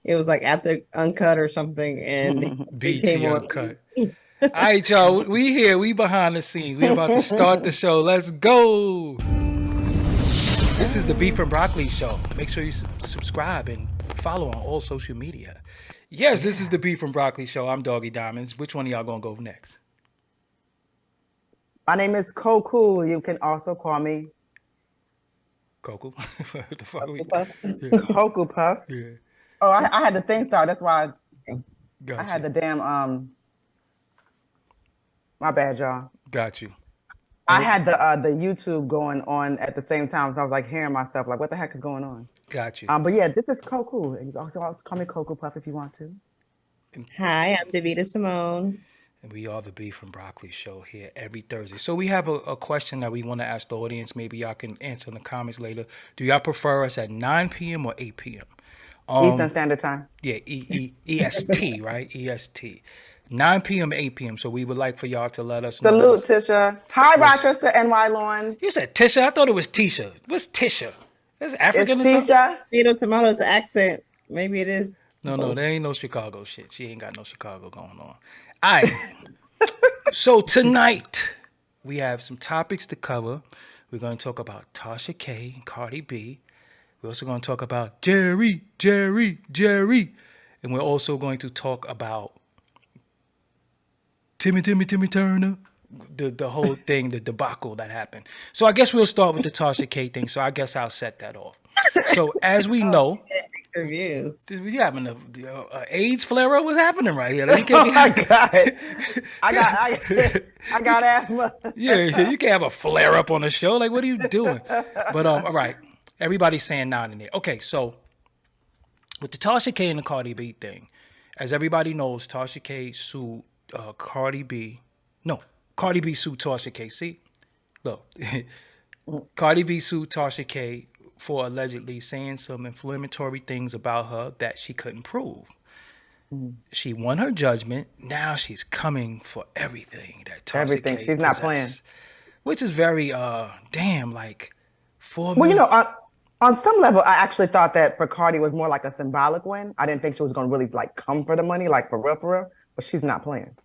It was like after Uncut or something, and it came BT on. Uncut. All right, y'all. We here. We behind the scenes. We about to start the show. Let's go. This is the Beef and Broccoli Show. Make sure you subscribe and follow on all social media. Yes, this is the Beef and Broccoli Show. I'm Doggie Diamonds. Which one of y'all gonna go next? My name is Coco. You can also call me Coco. What the fuck are we? Coco Puff. Yeah. Oh, I had the thing start. That's why Got I had you. the damn My bad, y'all. Got you. I had the YouTube going on at the same time, so I was like hearing myself, like, what the heck is going on? Got you. But yeah, this is Coco, and you can also call me Coco Puff if you want to. Hi, I'm Davita Simone. And we are the Beef and Broccoli Show here every Thursday. So we have a question that we want to ask the audience. Maybe y'all can answer in the comments later. Do y'all prefer us at 9 p.m. or 8 p.m.? Eastern Standard Time. Yeah, EST, right? EST. 9 p.m., 8 p.m. So we would like for y'all to let us know. Salute, Tasha. Hi, Rochester, NY Lawrence. You said Tisha? I thought it was Tisha. What's Tisha? That's African It's or something? Tisha. Tomato's accent. Maybe it is. No, there ain't no Chicago shit. She ain't got no Chicago going on. All right. So tonight, we have some topics to cover. We're going to talk about Tasha K and Cardi B. We're also going to talk about Jerry. And we're also going to talk about Timmy Turner. The whole thing, the debacle that happened. So I guess we'll start with the Tasha K thing. So I guess I'll set that off. So as we know, Reviews. we having a AIDS flare up. What's happening right here? Oh my God. I got asthma. Yeah, you can't have a flare up on the show. Like, what are you doing? But all right, everybody's saying 9 in there. Okay, so with the Tasha K and the Cardi B thing, as everybody knows, Tasha K sued Cardi B. No, Cardi B sued Tasha K. See, look, Cardi B sued Tasha K for allegedly saying some inflammatory things about her that she couldn't prove. She won her judgment. Now she's coming for everything that Tasha Everything. K She's not possessed, playing. which is very damn like for Well, me. you know, on some level, I actually thought that for Cardi was more like a symbolic win. I didn't think she was going to really like come for the money, like for real, but she's not playing.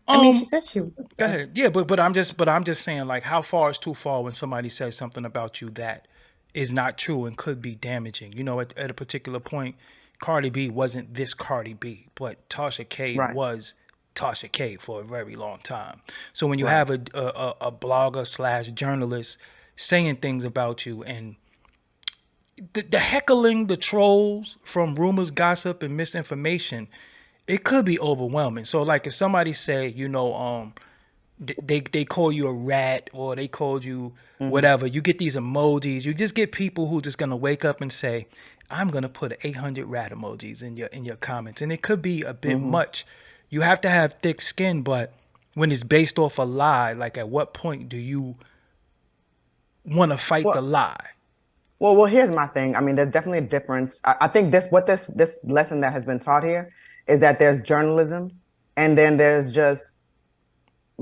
I mean, she said she was. Go ahead. Yeah, but I'm just saying, like, how far is too far when somebody says something about you that is not true and could be damaging? You know, at a particular point, Cardi B wasn't this Cardi B, but Tasha K was Tasha K for a very long time. So when you have a blogger / journalist saying things about you, and the heckling, the trolls from rumors, gossip, and misinformation, it could be overwhelming. So like if somebody say, you know, they call you a rat or they called you whatever, you get these emojis. You just get people who just gonna wake up and say, I'm gonna put 800 rat emojis in your comments, and it could be a bit much. You have to have thick skin, but when it's based off a lie, like at what point do you want to fight the lie? Well, here's my thing. I mean, there's definitely a difference. I think this lesson that has been taught here is that there's journalism, and then there's just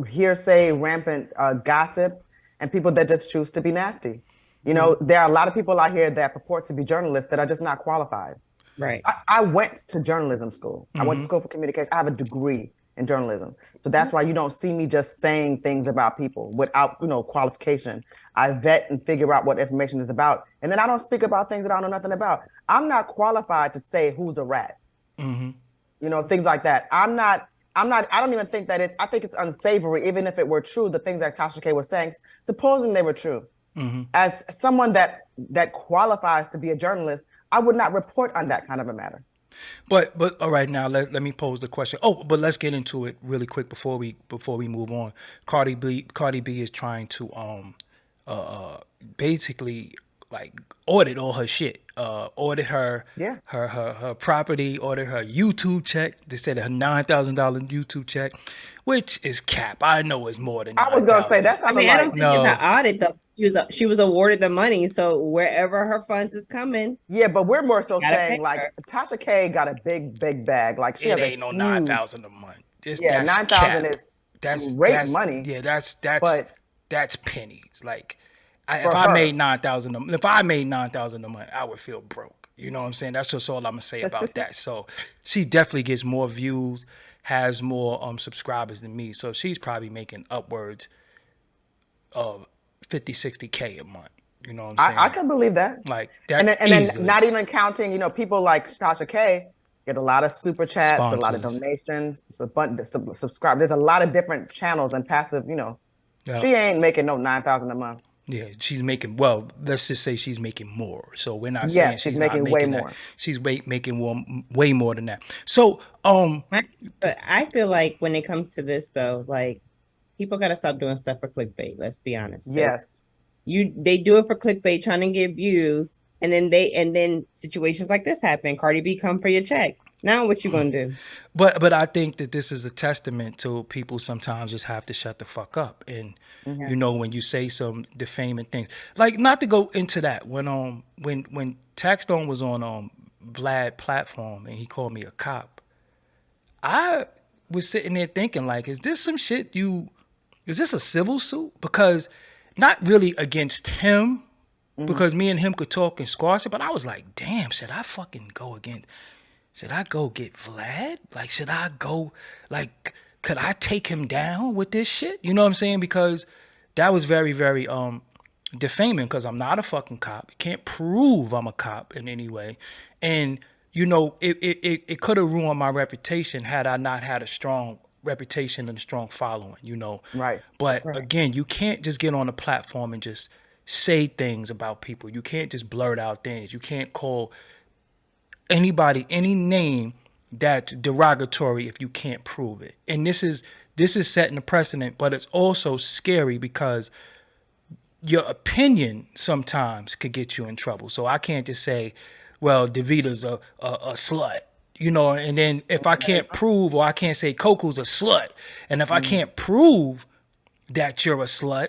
hearsay, rampant gossip, and people that just choose to be nasty. You know, there are a lot of people out here that purport to be journalists that are just not qualified. Right. I went to journalism school. I went to school for communication. I have a degree in journalism. So that's why you don't see me just saying things about people without, qualification. I vet and figure out what information is about. And then I don't speak about things that I know nothing about. I'm not qualified to say who's a rat. Things like that. I don't even think that I think it's unsavory, even if it were true, the things that Tasha K was saying, supposing they were true. As someone that qualifies to be a journalist, I would not report on that kind of a matter. But all right, now let me pose the question. Oh, but let's get into it really quick before we move on. Cardi B is trying to basically like audit all her shit. Audit her her property, audit her YouTube check. They said her $9,000 YouTube check, which is cap. I know it's more than I was gonna say that's not I don't think it's an audit though. She was awarded the money, so wherever her funds is coming. Yeah, but we're more so saying like Tasha K got a big bag. Like she has ain't no 9,000 a month. 9,000 is great money. Yeah, that's pennies. Like if For I her. made 9,000 a month, I would feel broke. You know what I'm saying? That's just all I'm gonna say about that. So she definitely gets more views, has more subscribers than me. So she's probably making upwards of 50, 60K a month. You know what I'm saying? I can believe that. Like that And then easily. not even counting, people like Tasha K get a lot of super chats, a lot of Sponsors. donations, a bunch subscribe. There's a lot of different channels and passive, Yeah. She ain't making no 9,000 a month. Yeah, she's making, well, let's just say she's making more. So we're not saying Yes, she's she's not making way making that. more. She's making way more than that. So, But I feel like when it comes to this though, like people gotta stop doing stuff for clickbait. Let's be honest. Yes. They do it for clickbait, trying to get views, and then situations like this happen. Cardi B come for your check. Now what you gonna do? but I think that this is a testament to people sometimes just have to shut the fuck up. And when you say some defaming things, like, not to go into that, when Taxstone was on Vlad platform and he called me a cop, I was sitting there thinking, like, is this some shit is this a civil suit? Because not really against him, because me and him could talk and squash it, but I was like, damn, should I go get Vlad? Like, should I go, like, could I take him down with this shit? You know what I'm saying? Because that was very, very defaming, because I'm not a fucking cop. You can't prove I'm a cop in any way. And, it could have ruined my reputation had I not had a strong reputation and a strong following, Right. But again, you can't just get on a platform and just say things about people. You can't just blurt out things. You can't call anybody any name that's derogatory if you can't prove it. And this is setting a precedent, but it's also scary because your opinion sometimes could get you in trouble. So I can't just say, well, Davita's a slut, and then if I can't prove, or I can't say Coco's a slut, and if I can't prove that you're a slut,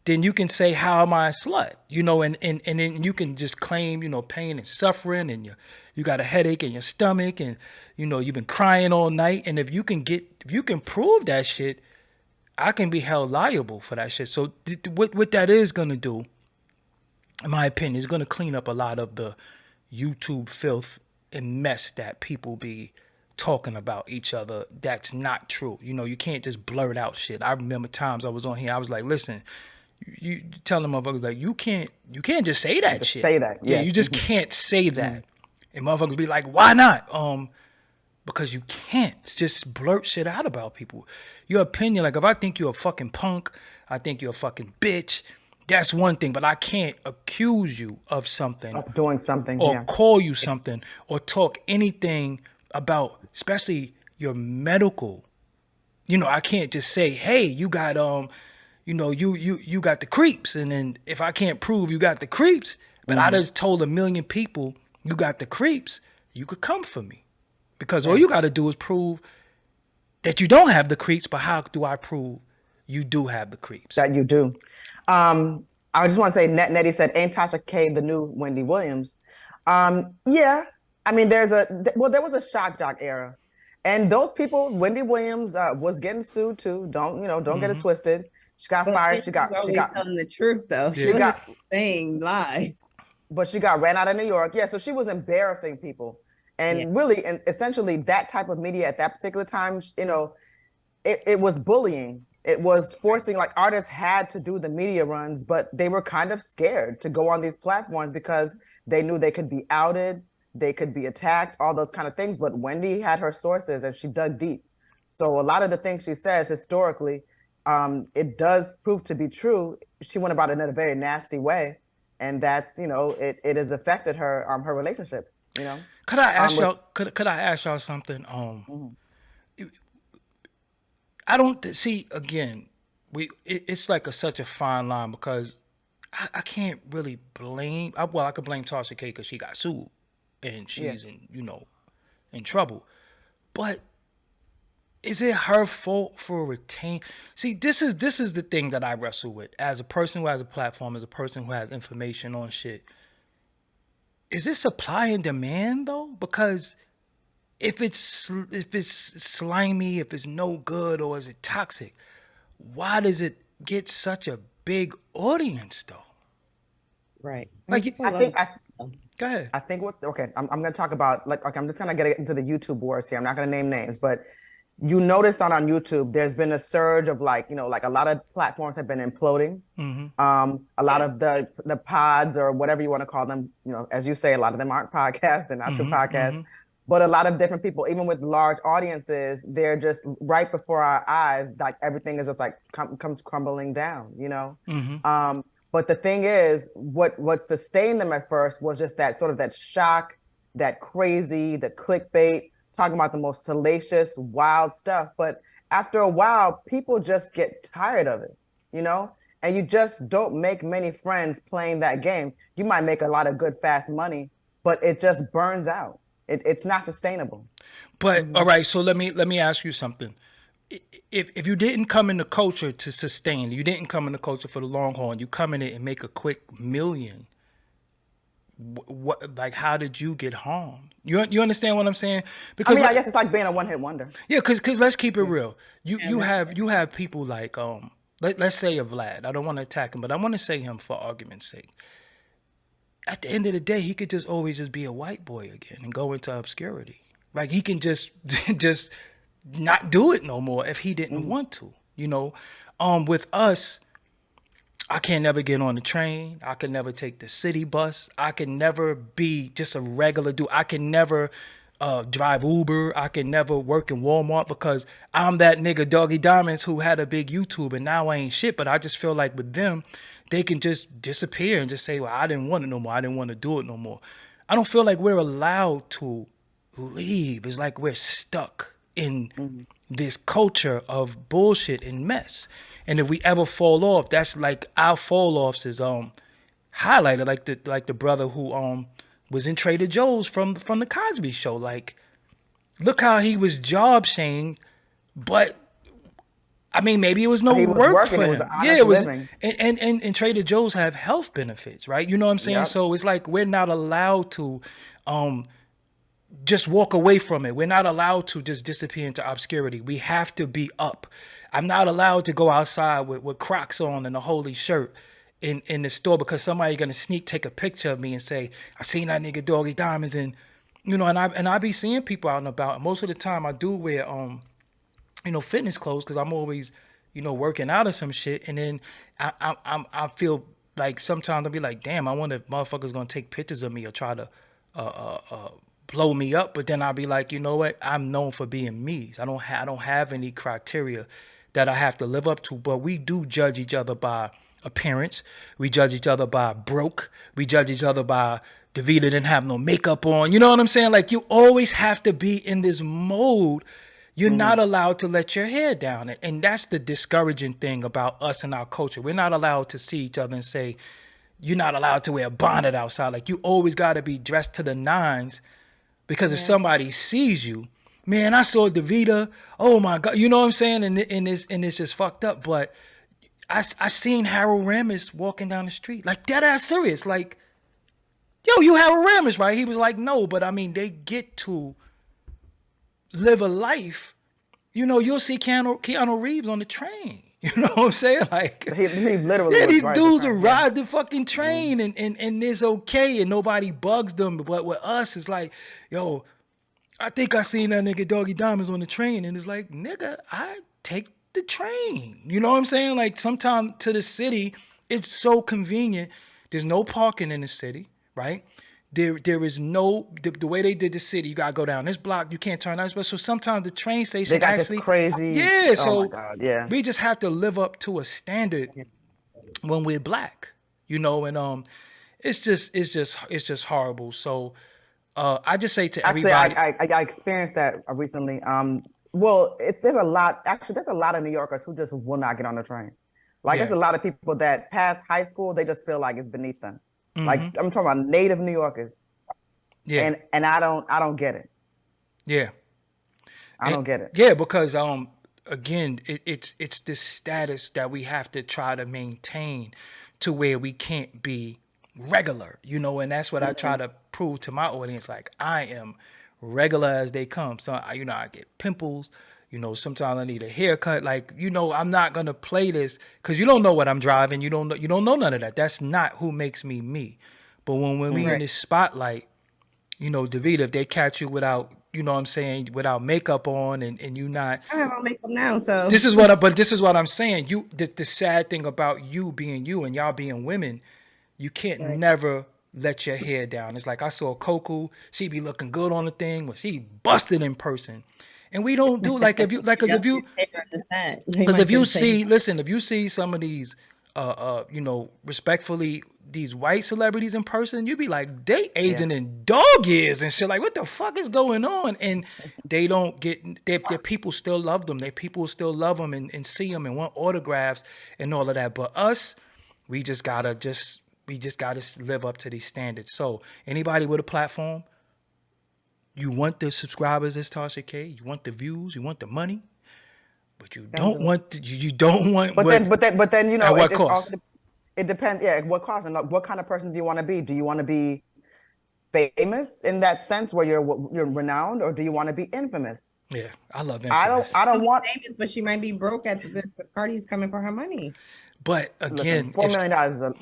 then you can say, how am I a slut? And then you can just claim, pain and suffering, and you got a headache in your stomach, and you've been crying all night. And if you can prove that shit, I can be held liable for that shit. So what that is gonna do, in my opinion, is gonna clean up a lot of the YouTube filth and mess that people be talking about each other that's not true. You can't just blurt out shit. I remember times I was on here, I was like, listen, you tell them motherfuckers, like, you can't just say that Just shit. say that. Yeah, you just can't say that. And motherfuckers be like, why not? Because you can't just blurt shit out about people. Your opinion, like, if I think you're a fucking punk, I think you're a fucking bitch, that's one thing, but I can't accuse you of something, Of doing something, or call you something, or talk anything about, especially your medical. I can't just say, hey, you got you got the creeps, and then if I can't prove you got the creeps, but I just told 1 million people you got the creeps, you could come for me, because all you got to do is prove that you don't have the creeps. But how do I prove you do have the creeps? That you do. I just want to say, Nettie said, ain't Tasha K the new Wendy Williams? Yeah. I mean, there was a shock jock era, and those people, Wendy Williams was getting sued too. Don't get it twisted. She got fired. She got telling the truth though. Yeah. She wasn't saying lies. But she got ran out of New York. Yeah, so she was embarrassing people. And really, and essentially, that type of media at that particular time, it was bullying. It was forcing, like, artists had to do the media runs, but they were kind of scared to go on these platforms because they knew they could be outed, they could be attacked, all those kind of things. But Wendy had her sources and she dug deep. So a lot of the things she says historically, it does prove to be true. She went about it in a very nasty way. And that's, it has affected her her relationships, Could I ask y'all? Could I ask y'all something? I don't see, again. It's like such a fine line, because I can't really blame. I could blame Tasha K because she got sued and she's in trouble. But is it her fault for retain? See, this is the thing that I wrestle with as a person who has a platform, as a person who has information on shit. Is it supply and demand though? Because if it's slimy, if it's no good, or is it toxic, why does it get such a big audience though? Right. Like, Go ahead. I think I'm going to talk about I'm just going to get into the YouTube wars here. I'm not going to name names, but you noticed on YouTube, there's been a surge of like a lot of platforms have been imploding. A lot of the pods or whatever you want to call them, as you say, a lot of them aren't podcasts, they're not true podcasts, but a lot of different people, even with large audiences, they're just right before our eyes, like everything is just like comes crumbling down, But the thing is, what sustained them at first was just that sort of that shock, that crazy, the clickbait, talking about the most salacious, wild stuff. But after a while, people just get tired of it, And you just don't make many friends playing that game. You might make a lot of good, fast money, but it just burns out. It's not sustainable. But all right, so let me ask you something. If you didn't come in the culture to sustain, you didn't come in the culture for the long haul, and you come in it and make a quick million, what like how did you get harmed? You understand what I'm saying? Because I guess it's like being a one-hit wonder. Yeah, because let's keep it real. You have people like let's say a Vlad. I don't want to attack him, but I want to say him for argument's sake. At the end of the day, he could just always just be a white boy again and go into obscurity. Like he can just not do it no more if he didn't want to. With us, I can never get on the train. I can never take the city bus. I can never be just a regular dude. I can never drive Uber. I can never work in Walmart because I'm that nigga Doggie Diamonds who had a big YouTube and now I ain't shit. But I just feel like with them, they can just disappear and just say, well, I didn't want it no more. I didn't want to do it no more. I don't feel like we're allowed to leave. It's like we're stuck in this culture of bullshit and mess. And if we ever fall off, that's like our fall offs is highlighted like the brother who was in Trader Joe's from the Cosby Show. Like, look how he was job shamed, but I mean maybe it was no work for him. It was living. And Trader Joe's have health benefits, right? You know what I'm saying? Yep. So it's like we're not allowed to just walk away from it. We're not allowed to just disappear into obscurity. We have to be up. I'm not allowed to go outside with Crocs on and a holy shirt in the store because somebody's gonna take a picture of me and say, I seen that nigga Doggie Diamonds, and I be seeing people out and about. Most of the time I do wear fitness clothes because I'm always working out or some shit, and then I feel like sometimes I'll be like, damn, I wonder if motherfuckers gonna take pictures of me or try to blow me up. But then I'll be like, you know what? I'm known for being me. I don't have any criteria that I have to live up to. But we do judge each other by appearance. We judge each other by broke. We judge each other by Davida didn't have no makeup on. You know what I'm saying? Like you always have to be in this mode. You're not allowed to let your hair down. And that's the discouraging thing about us and our culture. We're not allowed to see each other and say, you're not allowed to wear a bonnet outside. Like you always got to be dressed to the nines, because if somebody sees you, man, I saw Davida. Oh my God, you know what I'm saying? And it's just fucked up. But I seen Harold Ramis walking down the street, like dead ass serious. Like, yo, you Harold Ramis, right? He was like, no, but I mean, they get to live a life. You'll see Keanu Reeves on the train. You know what I'm saying? Like he literally these dudes will ride the fucking train and it's okay and nobody bugs them. But with us, it's like, yo, I think I seen that nigga Doggie Diamonds on the train, and it's like, nigga, I take the train. You know what I'm saying? Like sometimes to the city, it's so convenient. There's no parking in the city, right? There is no the way they did the city. You gotta go down this block. You can't turn out. So sometimes the train station they got this crazy. Yeah. Oh so my God, yeah. We just have to live up to a standard when we're black, and it's just horrible. So I just say to everybody. I experienced that recently. Well, there's a lot of New Yorkers who just will not get on the train. Like there's a lot of people that past high school, they just feel like it's beneath them. Like I'm talking about native New Yorkers. Yeah. And I don't get it. Yeah. I don't get it. Yeah, because again, it's this status that we have to try to maintain to where we can't be regular, and that's what I try to prove to my audience. Like I am regular as they come. So I get pimples. Sometimes I need a haircut. Like, I'm not gonna play this because you don't know what I'm driving. You don't know none of that. That's not who makes me me. But when we in Right. this spotlight, you know, Davida, if they catch you without, you know what I'm saying, without makeup on and you not, I have on makeup now, so this is what I'm saying. The sad thing about you being you and y'all being women, you can't right. never let your hair down. It's like I saw Coco, she be looking good on the thing, but she busted in person. And we don't do like if you like Y'all see the same as that. You because might if say you the same. see, listen, if you see some of these, you know, respectfully, these white celebrities in person, you be like, they aging in dog years and shit. Like, what the fuck is going on? And they don't get, their people still love them. Their people still love them and see them and want autographs and all of that. But us, we just gotta live up to these standards. So anybody with a platform, you want the subscribers as Tasha K, you want the views, you want the money. But you Don't don't do it. want you don't want But then you at know what it's cost? also it depends. Yeah, what cost and what kind of person do you want to be? Do you want to be famous in that sense where you're renowned, or do you want to be infamous? Yeah, I love I infamous. don't want. Famous, but she might be broke after this because Cardi's coming for her money. But Listen, again, $4 million is a.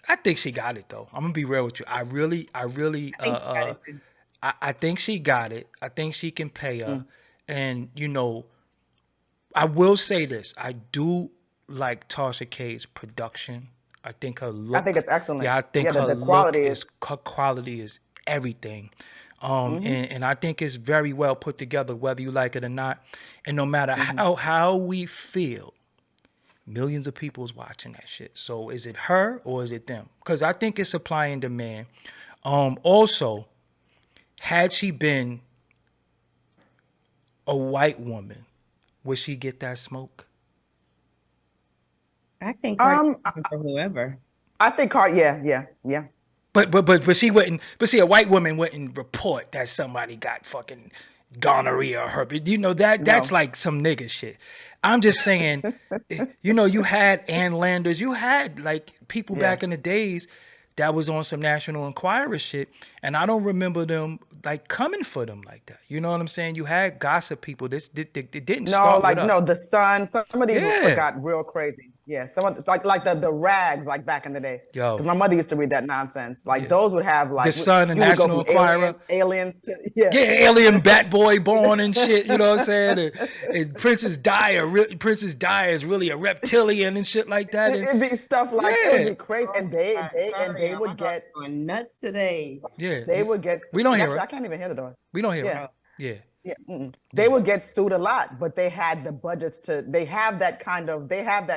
I think she got it though. I'm gonna be real with you. I really, I think she got it too. I think she got it. I think she can pay her. And you know, I will say this. I do like Tasha K's production. I think her look. I think it's excellent. Yeah, I think Yeah, her the look quality is is. her quality is everything. And I think it's very well put together, whether you like it or not. And no matter how we feel, millions of people is watching that shit. So is it her or is it them? Because I think it's supply and demand. Also, had she been a white woman, would she get that smoke? I think Cardi's coming for whoever. I think Cardi. Yeah. But she wouldn't. But see, a white woman wouldn't report that somebody got fucking gonorrhea or herpes. You know that's No. like some nigga shit. I'm just saying, you know, you had Ann Landers, you had like people Yeah. back in the days that was on some National Enquirer shit, and I don't remember them like coming for them like that. You know what I'm saying? You had gossip people. This didn't No, start like with us. no, the Sun. Some of these Yeah. got real crazy. Yeah, some of like the rags like back in the day. Yo. Because my mother used to read that nonsense. Like Yeah. those would have like The Sun and you would go National from Enquirer. aliens to Yeah, alien bat boy born and shit. You know what I'm saying? And Princess Di is really a reptilian and shit like that. It'd be stuff like it would Yeah. be crazy, and they would get going nuts today. Yeah, they would get. We don't hear Actually, it. I can't even hear the door. We don't hear Yeah. it. Yeah. Yeah, they would get sued a lot, but they had the budgets to. They have that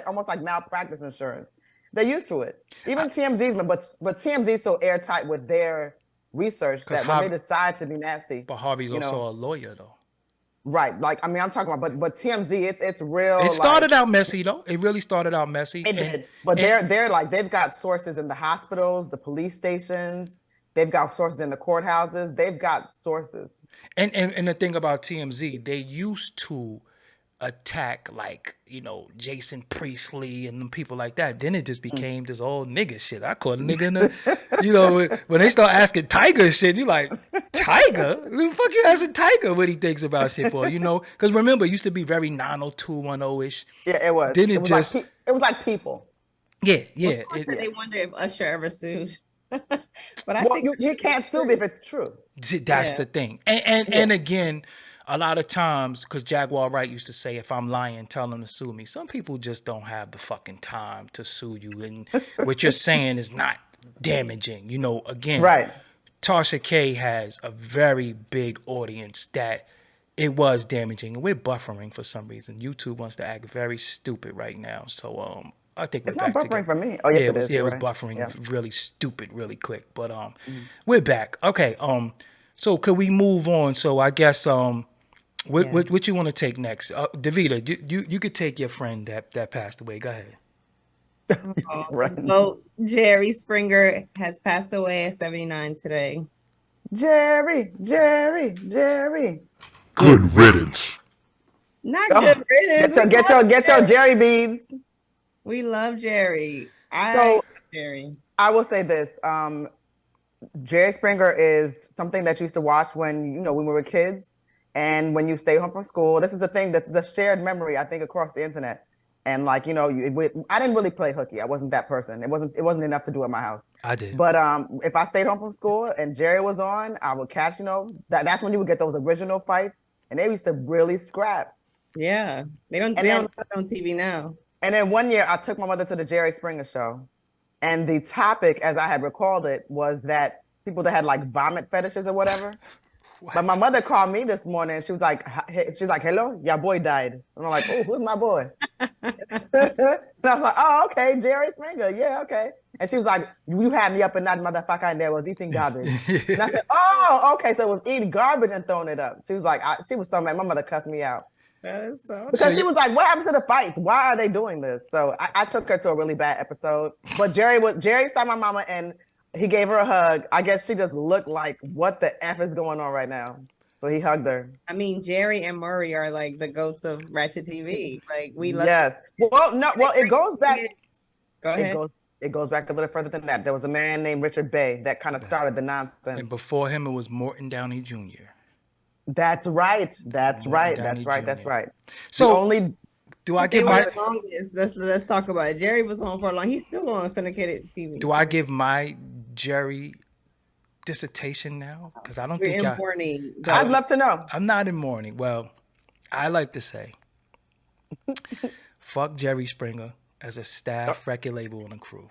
almost like malpractice insurance. They're used to it. Even TMZ's, but TMZ's so airtight with their research that when they decide to be nasty. But Harvey's you know, also a lawyer though. right. Like I mean, I'm talking about, but TMZ, it's real. It started out messy though. It really started out messy. It did, but they're like they've got sources in the hospitals, the police stations. They've got sources in the courthouses. They've got sources. And the thing about TMZ, they used to attack like, you know, Jason Priestley and them people like that. Then it just became this old nigga shit. I call a nigga in the, you know, when they start asking Tiger shit, you like, Tiger? Who the fuck you asking Tiger what he thinks about shit for? You know, because remember, it used to be very 90210-ish. Yeah, it was. Then it was like people. Yeah. They wonder if Usher ever sued. But I think you can't sue me if it's true. That's the thing. And again, a lot of times, because Jaguar Wright used to say, if I'm lying, tell them to sue me. Some people just don't have the fucking time to sue you. And what you're saying is not damaging. You know, again, right. Tasha K has a very big audience that it was damaging. And we're buffering for some reason. YouTube wants to act very stupid right now. So, I think it's not buffering for me. Oh yes, it is. Yeah, it was buffering really stupid, really quick. But we're back. Okay. So could we move on? So I guess what you want to take next? Davida, you could take your friend that passed away. Go ahead. Right. So Jerry Springer has passed away at 79 today. Jerry. Good riddance. Not good riddance. Get your Jerry beads. We love Jerry. I love Jerry. I will say this. Jerry Springer is something that you used to watch when we were kids and when you stay home from school. This is the thing that's the shared memory, I think, across the internet. And like, you know, I didn't really play hooky. I wasn't that person. It wasn't enough to do at my house. I did. But if I stayed home from school and Jerry was on, I would catch, you know, that's when you would get those original fights, and they used to really scrap. Yeah, they don't put it on TV now. And then one year I took my mother to the Jerry Springer show, and the topic, as I had recalled it, was that people that had like vomit fetishes or whatever. But my mother called me this morning and she's like, hello, your boy died. And I'm like, oh, who's my boy? And I was like, oh, okay, Jerry Springer. Yeah, okay. And she was like, you had me up in that motherfucker and there was eating garbage. And I said, oh, okay. So it was eating garbage and throwing it up. She was like, she was so mad. My mother cussed me out. That is so because she was like, what happened to the fights? Why are they doing this? So I took her to a really bad episode. But Jerry saw my mama and he gave her a hug. I guess she just looked like, what the F is going on right now? So he hugged her. I mean, Jerry and Murray are like the goats of Ratchet TV. Like we love. Yes. Well, no. Well, it goes back. Go ahead. It goes back a little further than that. There was a man named Richard Bay that kind of started the nonsense. And before him, it was Morton Downey Jr. That's right. That's right. That's right. That's right. So do I give my longest? Let's talk about it. Jerry was on for long. He's still on syndicated TV. Do I give my Jerry dissertation now? Because I don't think in mourning. I'd love to know. I'm not in mourning. Well, I like to say, fuck Jerry Springer as a staff record label and a crew.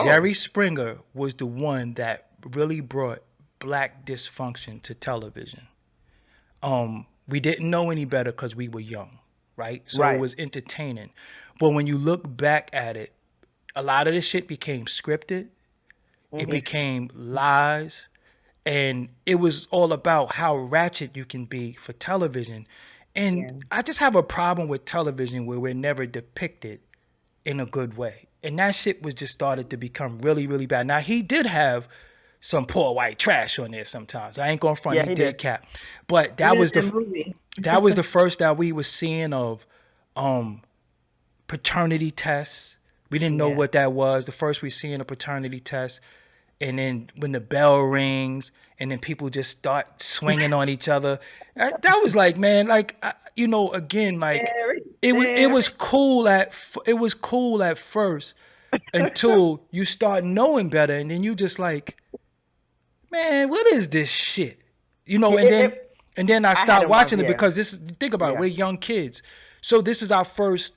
Jerry Springer was the one that really brought black dysfunction to television. We didn't know any better because we were young, right? So it was entertaining. But when you look back at it, a lot of this shit became scripted. It became lies. And it was all about how ratchet you can be for television. And I just have a problem with television where we're never depicted in a good way. And that shit was just started to become really, really bad. Now, he did have some poor white trash on there sometimes. I ain't gonna front, he did cap. But that was that was the first that we were seeing of paternity tests. We didn't know what that was. The first we seeing a paternity test. And then when the bell rings and then people just start swinging on each other, that was like, man, like, you know, again, like it was cool at first until you start knowing better. And then you just like, man, what is this shit? You know, and then I stopped watching it because think about it, we're young kids. So this is our first,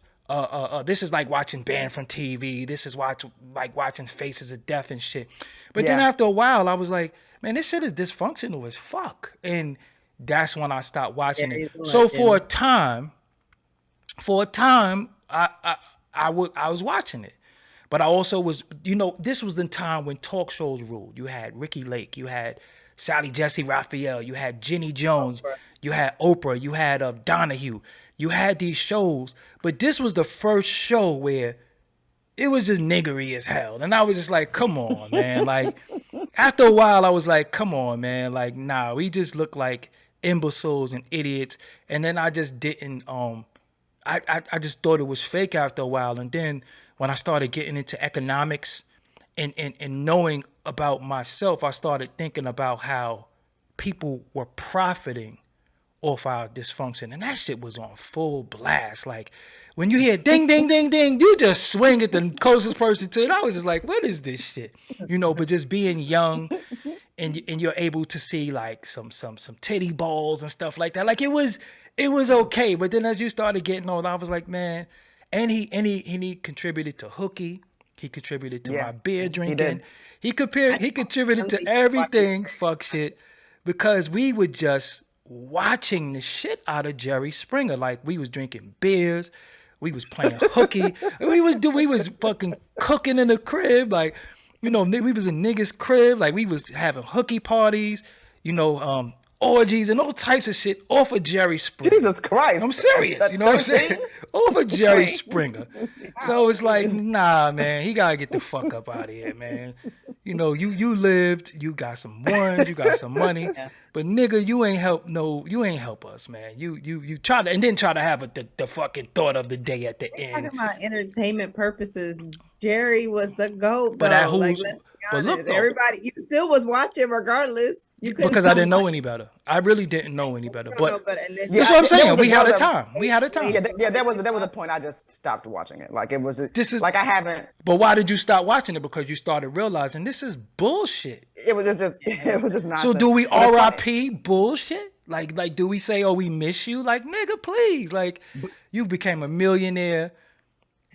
this is like watching Banned from TV. This is like watching Faces of Death and shit. But then after a while, I was like, man, this shit is dysfunctional as fuck. And that's when I stopped watching it. So for a time, I was watching it. But I also was, you know, this was the time when talk shows ruled. You had Ricky Lake, you had Sally Jesse Raphael, you had Jenny Jones, you had Oprah, you had Donahue. You had these shows, but this was the first show where it was just niggery as hell. And I was just like, come on, man. Like, after a while, I was like, come on, man. Like, nah, we just look like imbeciles and idiots. And then I just didn't, I just thought it was fake after a while. And then when I started getting into economics and knowing about myself, I started thinking about how people were profiting off our dysfunction. And that shit was on full blast. Like, when you hear ding, ding, ding, ding, you just swing at the closest person to it. I was just like, what is this shit? You know, but just being young and you're able to see like some titty balls and stuff like that. Like, it was okay. But then as you started getting old, I was like, man, and he contributed to hooky. He contributed to my beer drinking. He contributed to everything, fuck shit, because we were just watching the shit out of Jerry Springer. Like, we was drinking beers, we was playing hooky, we was fucking cooking in the crib, like, you know, we was in niggas' crib, like, we was having hooky parties, you know, orgies and all types of shit off of Jerry Springer. Jesus Christ. I'm serious, you know what I'm saying? Off of Jerry Springer. So it's like, nah, man, he gotta get the fuck up out of here, man. You know, you lived, you got some ones, you got some money, but nigga, you ain't help us, man. You try to, and then try to have the fucking thought of the day at the end. Talking about entertainment purposes, Jerry was the GOAT, but though. Like, let's But look, honest. though, Everybody, you still was watching regardless. You couldn't because I didn't know watch any better. I really didn't know any better. it. You don't know But better. And then that's what I'm there saying. was a We had girl a that- time. We had a Yeah, time. there was a point I just stopped watching it. Like it was This is like I haven't. But why did you stop watching it? Because you started realizing this is bullshit. It was just it was just nonsense. So do we But it's funny. RIP bullshit? Like do we say, oh, we miss you? Like, nigga, please. Like, you became a millionaire.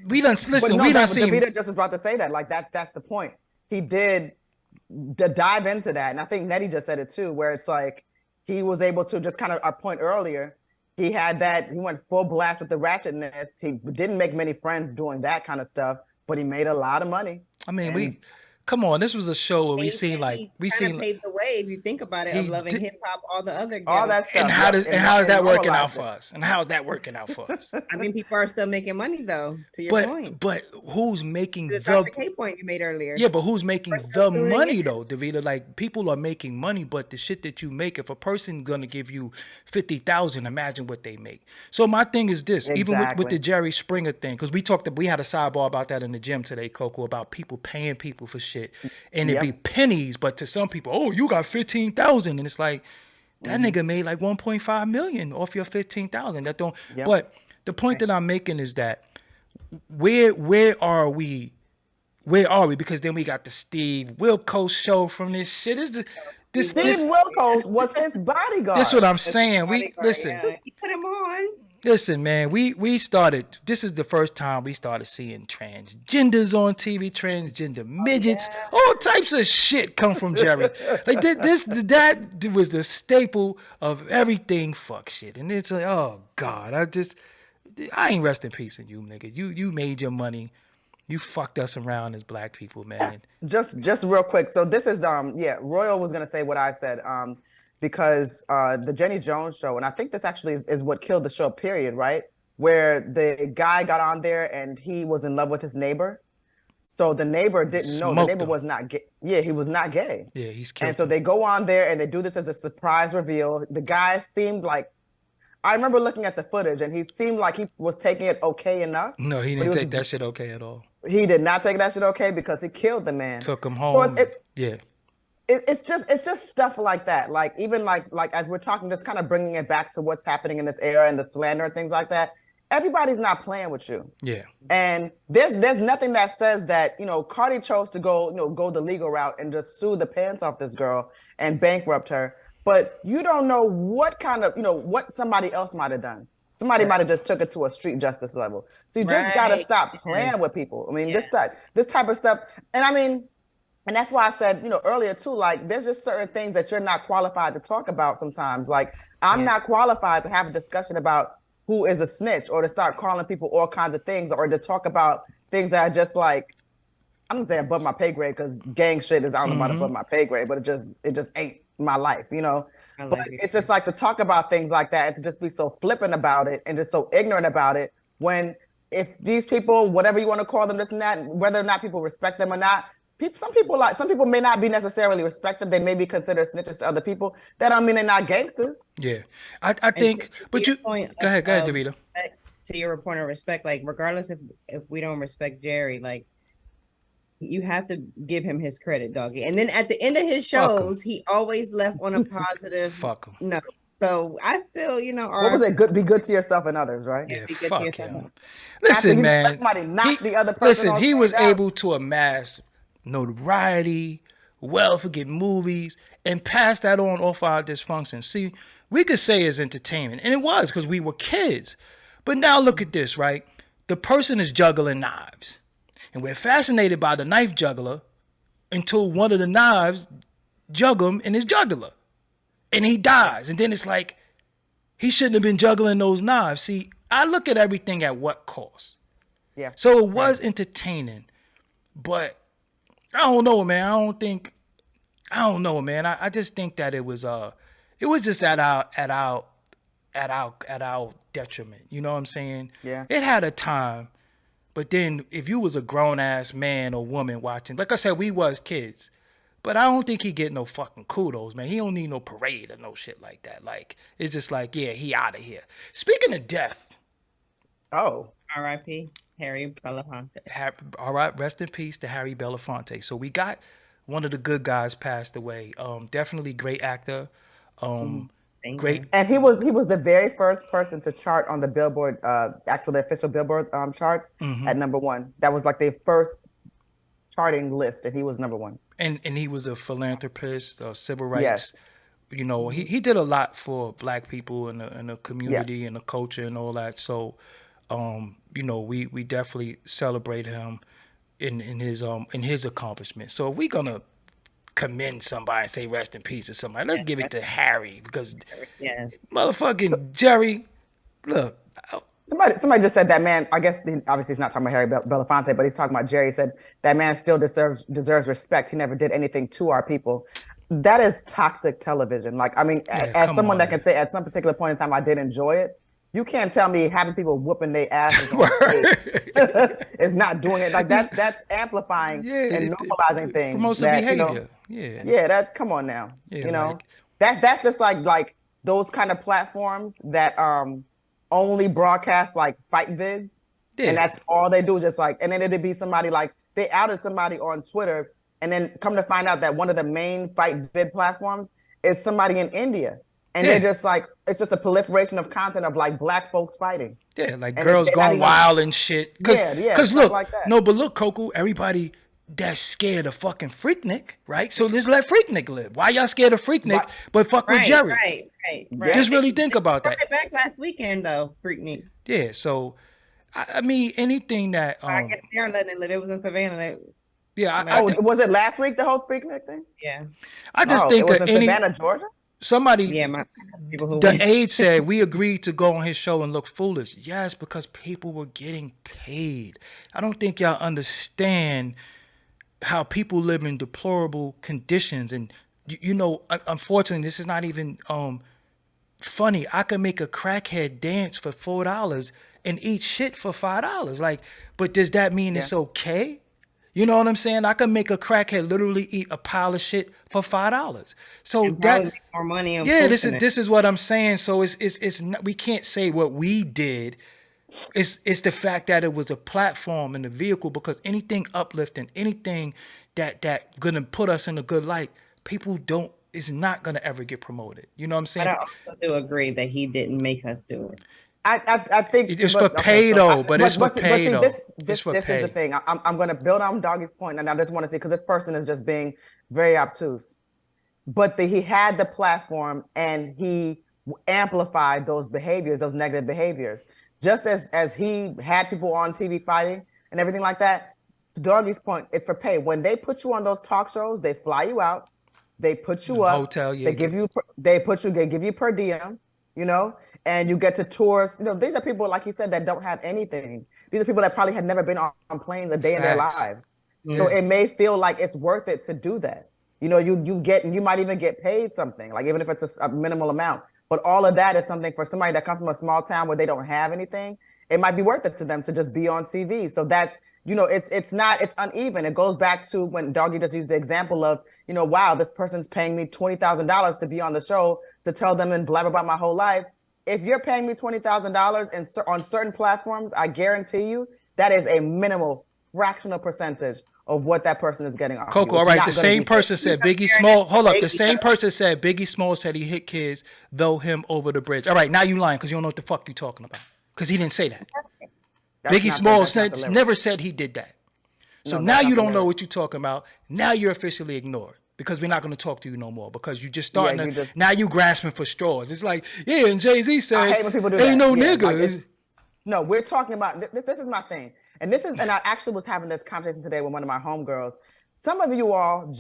We done But listen. no, We done that, seen. Davida just was about to say that. Like that's the point. He did dive into that, and I think Nettie just said it too, where it's like he was able to just kind of our point earlier. He had that. He went full blast with the ratchetness. He didn't make many friends doing that kind of stuff, but he made a lot of money. I mean, And come on. This was a show where we he seen like we kind seen of paved the way, if you think about it, of he loving did- hip hop, all the other all ghetto- that stuff. and how yep, does and how is that working out normalized for it. us? And how is that working out for us? I mean, people are still making money though. To your point, But who's making the the Tasha K point you made earlier. Yeah, but who's making We're the still doing money it. though, Davida? Like people are making money, but the shit that you make, if a person gonna give you 50,000, imagine what they make. So my thing is this, even with Exactly. the Jerry Springer thing, because we had a sidebar about that in the gym today, Coco, about people paying people for shit, and it'd be pennies, but to some people, oh, you got 15,000, and it's like that nigga made like 1.5 million off your 15,000. That don't. Yep. But the point that I'm making is that where are we? Where are we? Because then we got the Steve Wilkos show from this shit. This Steve Wilkos was his bodyguard. This what I'm saying. We Bodyguard, listen. yeah. He put him on. Listen, man, we started, this is the first time we started seeing transgenders on TV, transgender midgets, all types of shit come from Jerry. Like that was the staple of everything fuck shit. And it's like, oh God, I ain't rest in peace in you, nigga. You made your money. You fucked us around as black people, man. Just real quick. So this is Royal was gonna say what I said. Because the Jenny Jones show, and I think this actually is what killed the show, period, right? Where the guy got on there and he was in love with his neighbor. So the neighbor didn't know. The Smoked neighbor him. was not gay. Yeah, he was not gay. Yeah, he's killed. And so they go on there and they do this as a surprise reveal. The guy seemed like, I remember looking at the footage and he seemed like he was taking it okay enough. No, he But didn't take that shit okay at all. He did not take that shit okay because he killed the man. Took him So home. Yeah. it's just stuff like that. Like even like as we're talking, just kind of bringing it back to what's happening in this era and the slander and things like that. Everybody's not playing with you. Yeah. And there's nothing that says that, Cardi chose to go the legal route and just sue the pants off this girl and bankrupt her. But you don't know what kind of, what somebody else might have done. Somebody might have just took it to a street justice level. So you just gotta stop playing with people. I mean, this type of stuff. And I mean, and that's why I said, earlier too, like there's just certain things that you're not qualified to talk about sometimes. Like I'm not qualified to have a discussion about who is a snitch or to start calling people all kinds of things or to talk about things that are just like, I'm gonna say above my pay grade because gang shit is, I don't know about above my pay grade, but it just ain't my life, But it's just like to talk about things like that and to just be so flippant about it and just so ignorant about it when if these people, whatever you want to call them, this and that, whether or not people respect them or not, some people may not be necessarily respected. They may be considered snitches to other people. That don't mean they're not gangsters. Yeah. I think, but you, go ahead, Davida. To your point of respect, like regardless if we don't respect Jerry, like you have to give him his credit, Doggie. And then at the end of his shows, he always left on a positive Fuck him. note. So I still, what was it? Be good to yourself and others, right? Yeah, be good to fuck yourself. him. Listen, man. Somebody knocked the other person. Listen, he was able to amass notoriety, wealth, get movies, and pass that on off our dysfunction. See, we could say it's entertainment, and it was because we were kids. But now look at this, right? The person is juggling knives. And we're fascinated by the knife juggler until one of the knives juggle him in his jugular. And he dies. And then it's like, he shouldn't have been juggling those knives. See, I look at everything at what cost. Yeah. So it was entertaining. But I don't know, man. I don't know, man. I just think that it was just at our detriment. You know what I'm saying? Yeah. It had a time. But then if you was a grown-ass man or woman watching, like I said, we was kids. But I don't think he get no fucking kudos, man. He don't need no parade or no shit like that. Like, it's just like, yeah, he out of here. Speaking of death. Oh. R.I.P. Harry Belafonte. All right, rest in peace to Harry Belafonte. So we got one of the good guys passed away. Definitely great actor. Great. And he was the very first person to chart on the Billboard, actually the official Billboard charts at #1. That was like their first charting list, and he was #1. And he was a philanthropist, civil rights. Yes. You know, he did a lot for Black people and the community and the culture and all that. So, you know, we definitely celebrate him in his accomplishments. So if we're gonna commend somebody and say rest in peace to somebody, let's give it to Harry, because motherfucking Jerry, look. Somebody just said that man, I guess obviously he's not talking about Harry Belafonte, but he's talking about Jerry. He said that man still deserves respect. He never did anything to our people. That is toxic television. Like, I mean, as someone that can say at some particular point in time I did enjoy it, you can't tell me having people whooping their asses on stage is not doing it. Like that's amplifying and normalizing things. Promotes that, behavior. That come on now. You know, that's just like those kind of platforms that only broadcast like fight vids, and that's all they do. Just like, and then it'd be somebody like they outed somebody on Twitter, and then come to find out that one of the main fight vid platforms is somebody in India. And they're just like, it's just a proliferation of content of like Black folks fighting. Yeah, like and girls going wild and shit. Because look, like that. No, but look, Coco, everybody that's scared of fucking Freaknik, right? So let's let Freaknik live. Why y'all scared of Freaknik, but fuck with Jerry? Right. Just really think about that. Back last weekend though, Freaknik. Yeah, so I mean, anything that I guess they're letting it live. It was in Savannah. Was it last week, the whole Freaknik thing? Yeah. I just think it was in Savannah, Georgia. Somebody, the aide said, we agreed to go on his show and look foolish. Yes, because people were getting paid. I don't think y'all understand how people live in deplorable conditions. And, you know, unfortunately, this is not even funny. I could make a crackhead dance for $4 and eat shit for $5. Like, but does that mean it's okay? You know what I'm saying? I can make a crackhead literally eat a pile of shit for $5. So that make more money. This is what I'm saying. So it's not, we can't say what we did. It's the fact that it was a platform and a vehicle, because anything uplifting, anything that gonna put us in a good light, people is not gonna ever get promoted. You know what I'm saying? But I also do agree that he didn't make us do it. I think it's for pay though, but it's for pay though. This is the thing. I'm going to build on Doggie's point, and I just want to say, because this person is just being very obtuse. But he had the platform, and he amplified those behaviors, those negative behaviors. Just as he had people on TV fighting and everything like that. To Doggie's point, it's for pay. When they put you on those talk shows, they fly you out, they put you up, hotel, they give you per diem, you know. And you get to tours. You know, these are people, like he said, that don't have anything. These are people that probably had never been on planes a day in their lives. Yeah. So it may feel like it's worth it to do that. You know, you might even get paid something, like even if it's a minimal amount. But all of that is something for somebody that comes from a small town where they don't have anything. It might be worth it to them to just be on TV. So that's, you know, it's uneven. It goes back to when Doggie just used the example of, you know, wow, this person's paying me $20,000 to be on the show to tell them and blab about my whole life. If you're paying me $20,000 on certain platforms, I guarantee you that is a minimal fractional percentage of what that person is getting off. Coco, all right. The same person said Biggie Small. Hold up. The same person said Biggie Small said he hit kids, throw him over the bridge. All right. Now you lying because you don't know what the fuck you talking about. Because he didn't say that. Biggie Small never said he did that. So now you don't know what you're talking about. Now you're officially ignored. Because we're not going to talk to you no more. Because you just starting now you grasping for straws. It's like, and Jay-Z said, I hate when people do ain't that. No nigga. Like no, we're talking about, this is my thing. And I actually was having this conversation today with one of my homegirls. Some of you all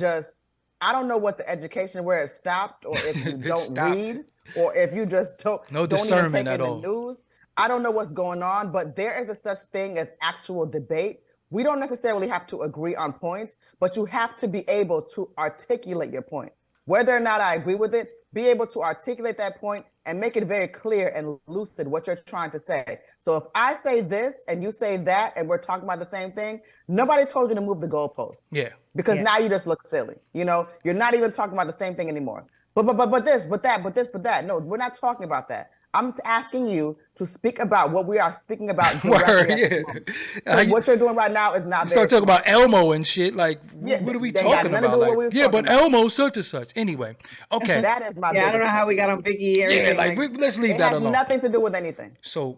I don't know what the education, where it stopped, or if you don't read, or if you just don't even take in the news. I don't know what's going on, but there is a such thing as actual debate. We don't necessarily have to agree on points, but you have to be able to articulate your point. Whether or not I agree with it, be able to articulate that point and make it very clear and lucid what you're trying to say. So if I say this and you say that and we're talking about the same thing, nobody told you to move the goalposts. Yeah. Because now you just look silly. You know, you're not even talking about the same thing anymore. But this, but that. No, we're not talking about that. I'm asking you to speak about what we are speaking about Word, directly at this yeah. moment. So what you're doing right now is not You very start talking smart. about Elmo and shit. Like, Yeah, what are we they ain't got talking nothing to about? do with what Like, we was yeah, talking but about. Elmo such and such. Anyway, okay. That is my Yeah, I don't biggest know how point. we got on Biggie. Yeah, Everything like, let's leave It that has alone. nothing to do with anything. So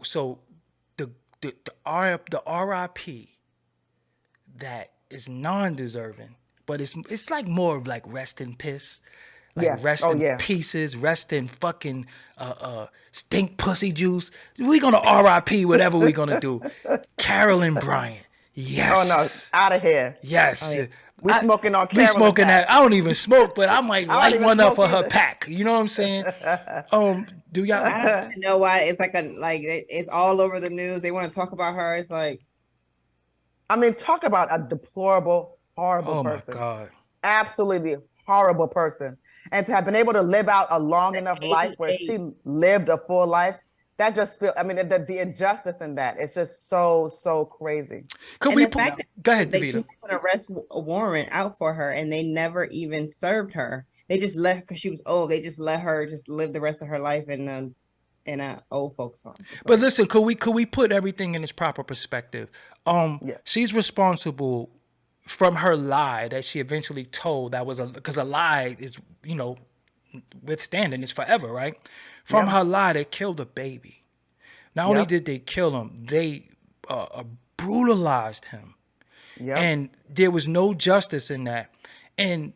the RIP that is non-deserving, but it's like more of like rest in piss. Like Yeah. rest Oh in yeah. pieces, rest in fucking stink pussy juice. We gonna RIP whatever we gonna do. Carolyn Bryant. Oh no, Yes. out of here. Yes. Oh, yeah. We smoking on We Carolyn smoking pack. that. I don't even smoke, but I might I don't light even one up smoke for her either. pack. You know what I'm saying? Do y'all I don't even know why it's like it's all over the news. They want to talk about her. It's like, I mean, talk about a deplorable, horrible oh my person. God. Absolutely horrible person. And to have been able to live out a long enough life where 88. she lived a full life, that just feel. I mean, the injustice in that, it's just so crazy. Could and we the fact that go ahead, she Davida? had an arrest warrant out for her and they never even served her. They just let, because she was old, they just let her just live the rest of her life in a old folks home. But listen, could we put everything in its proper perspective? Yeah. She's responsible from her lie that she eventually told. That was because a lie is, withstanding is forever, right? From Yep. her lie, they killed a baby. Not only Yep. did they kill him, they brutalized him. Yep. And there was no justice in that. And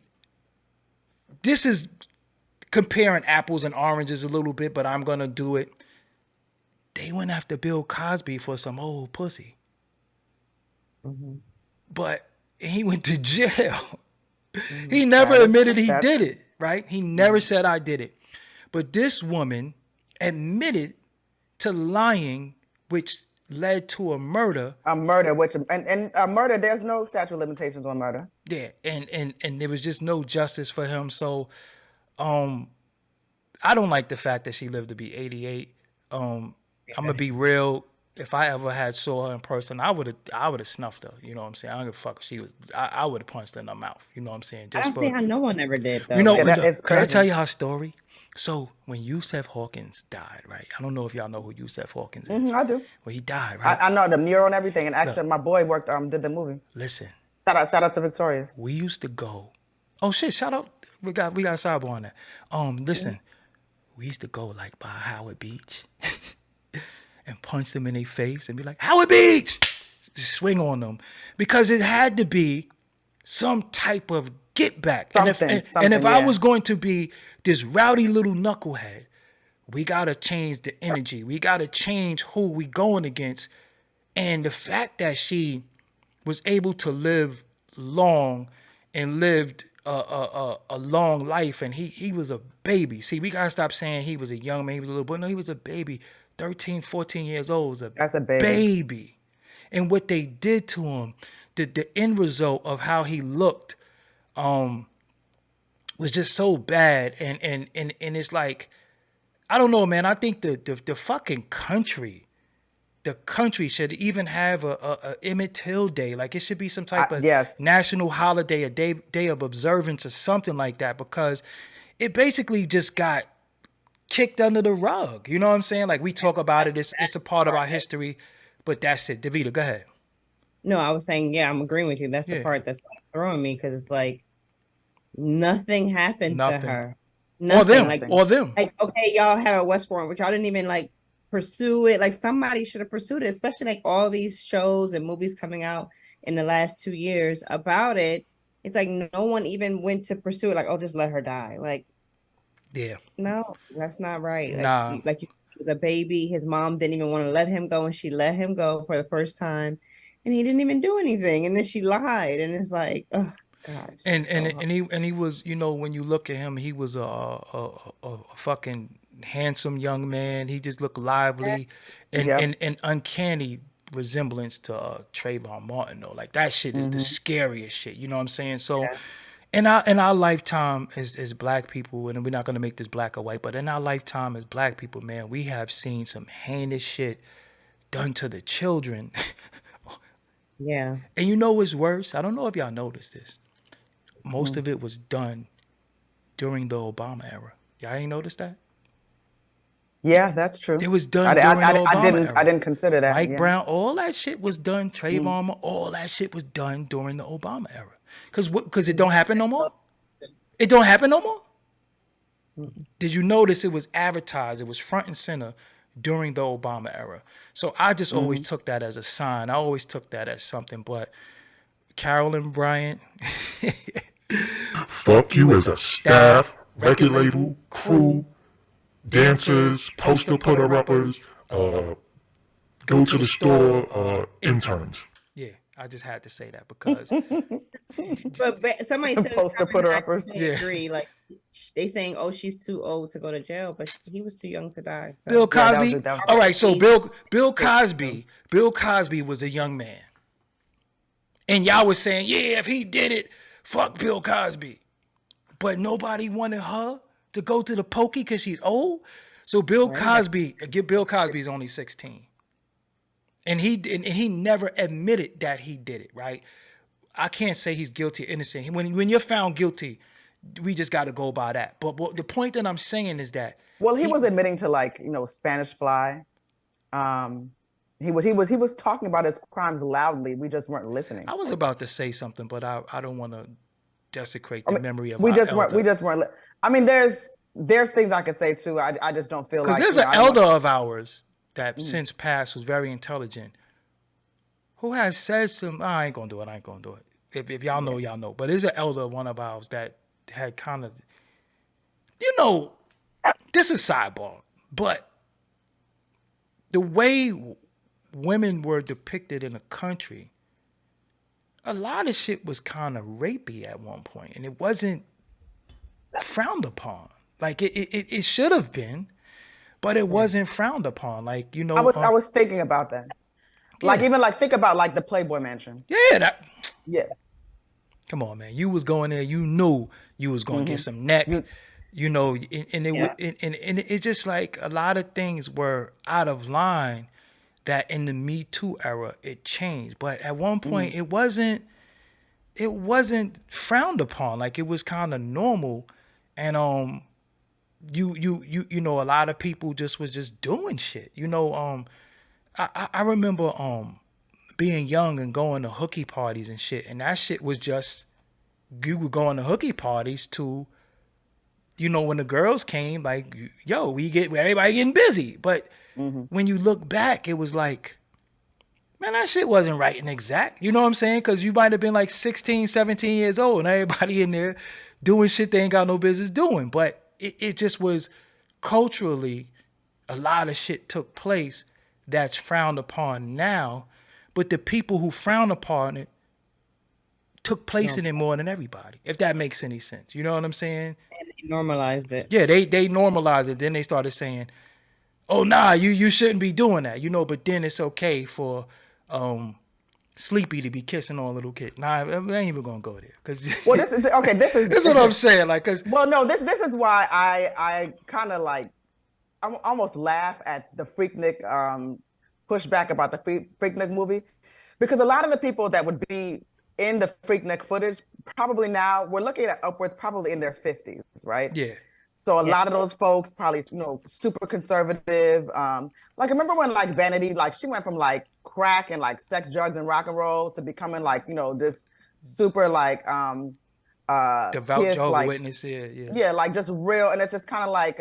this is comparing apples and oranges a little bit, but I'm going to do it. They went after Bill Cosby for some old pussy. Mm-hmm. But he went to jail. Mm-hmm. He never admitted he did it, right? He never said, I did it. But this woman admitted to lying, which led to a murder. A murder, which and a murder, there's no statute of limitations on murder. Yeah, and there was just no justice for him. So I don't like the fact that she lived to be 88. I'm gonna be real. If I ever had saw her in person, I would have snuffed her. You know what I'm saying? I don't give a fuck. She was. I would have punched her in the mouth. You know what I'm saying? I don't see how no one ever did though. You know, it's can I crazy. tell you her story? So when Yusef Hawkins died, right? I don't know if y'all know who Yusef Hawkins is. I do. Well, he died, right? I know the mural and everything. And actually, my boy worked did the movie. Listen. Shout out to Victorious. We used to go. Oh shit! Shout out. We got a sidebar on that. Listen. We used to go like by Howard Beach and punch them in their face and be like, Howard Beach! Just swing on them. Because it had to be some type of get back. Something, and if I was going to be this rowdy little knucklehead, we got to change the energy. We got to change who we going against. And the fact that she was able to live long and lived a long life, and he was a baby. See, we gotta stop saying he was a young man, he was a little boy. No, he was a baby, 13, 14 years old. That's a baby. And what they did to him, the end result of how he looked, was just so bad. And it's like, I don't know, man. I think the fucking country. The country should even have a Emmett Till Day. Like it should be some type of national holiday, a day of observance or something like that, because it basically just got kicked under the rug. You know what I'm saying? Like we talk about it, it's a part of our history, but that's it. Davida, go ahead. No, I was saying, yeah, I'm agreeing with you. That's the part that's like throwing me, because it's like nothing happened to her. Nothing. Or them. Like, okay, y'all have a West Forum, but y'all didn't even like pursue it. Like somebody should have pursued it, especially like all these shows and movies coming out in the last 2 years about it. It's like no one even went to pursue it. Like, oh, just let her die. Like, yeah, no, that's not right. Nah. Like he was a baby. His mom didn't even want to let him go, and she let him go for the first time, and he didn't even do anything. And then she lied, and it's like, oh God. And he was, when you look at him, he was a fucking handsome young man. He just looked lively and uncanny resemblance to Trayvon Martin though. Like that shit is the scariest shit. You know what I'm saying? So in our lifetime as black people, and we're not gonna make this black or white, but in our lifetime as black people, man, we have seen some heinous shit done to the children. Yeah. And you know what's worse? I don't know if y'all noticed this. Most of it was done during the Obama era. Y'all ain't noticed that? Yeah, that's true. It was done during the Obama era. I didn't consider that. Mike yeah. Brown, all that shit was done. Trayvon, all that shit was done during the Obama era. Because it don't happen no more. It don't happen no more. Did you notice it was advertised? It was front and center during the Obama era. So I just always took that as a sign. I always took that as something. But Carolyn Bryant, fuck you as a staff, record label, crew, dancers, poster putter-uppers, go to the store, interns. yeah, I just had to say that because But somebody said Poster putter-uppers. I agree. Like they saying, "Oh, she's too old to go to jail," but he was too young to die. So. Bill Cosby. that was all right, so Bill Cosby was a young man, and y'all was saying, yeah, if he did it, fuck Bill Cosby, but nobody wanted her to go to the pokey because she's old. So Bill Cosby is only 16. And he never admitted that he did it, right? I can't say he's guilty or innocent. When you're found guilty, we just got to go by that. But the point that I'm saying is that he was admitting to, like, Spanish Fly. He was talking about his crimes loudly. We just weren't listening. I was about to say something, but I don't want to desecrate the memory of we our just elder. weren't. I mean, there's things I could say too. I just don't feel like there's an elder of ours that since passed was very intelligent, who has said some. I ain't gonna do it. If y'all know, y'all know. But there's an elder, one of ours, that had kind of, this is sidebar, but the way women were depicted in the country, a lot of shit was kind of rapey at one point, and it wasn't frowned upon. Like it should have been, but it wasn't frowned upon. Like, I was thinking about that. Like, even like think about like the Playboy Mansion. Yeah, Yeah. Come on, man. You was going there. You knew you was going to get some neck. And it just like a lot of things were out of line. That in the Me Too era it changed, but at one point it wasn't frowned upon. Like, it was kind of normal, and a lot of people was just doing shit. I remember being young and going to hooky parties and shit, and that shit was just, you were going to hooky parties to, when the girls came, like, yo, everybody getting busy. But when you look back, it was like, man, that shit wasn't right and exact. You know what I'm saying? Because you might have been like 16, 17 years old, and everybody in there doing shit they ain't got no business doing. But it just was culturally, a lot of shit took place that's frowned upon now. But the people who frown upon it took place in it more than everybody, if that makes any sense. You know what I'm saying? And they normalized it. Yeah, they normalized it. Then they started saying, oh, nah, you shouldn't be doing that. But then it's okay for Sleepy to be kissing on a little kid. Nah, I ain't even gonna go there. Cause this is what I'm saying. Like, cause this is why I kind of like, I almost laugh at the Freaknik pushback about the Freaknik movie, because a lot of the people that would be in the Freaknik footage probably now, we're looking at upwards probably in their 50s, right? Yeah. So a lot of those folks probably, super conservative. Like, remember when like Vanity, like she went from like crack and like sex, drugs, and rock and roll to becoming like, this super like devout Jehovah's like, Witness, yeah. Yeah, like just real, and it's just kind of like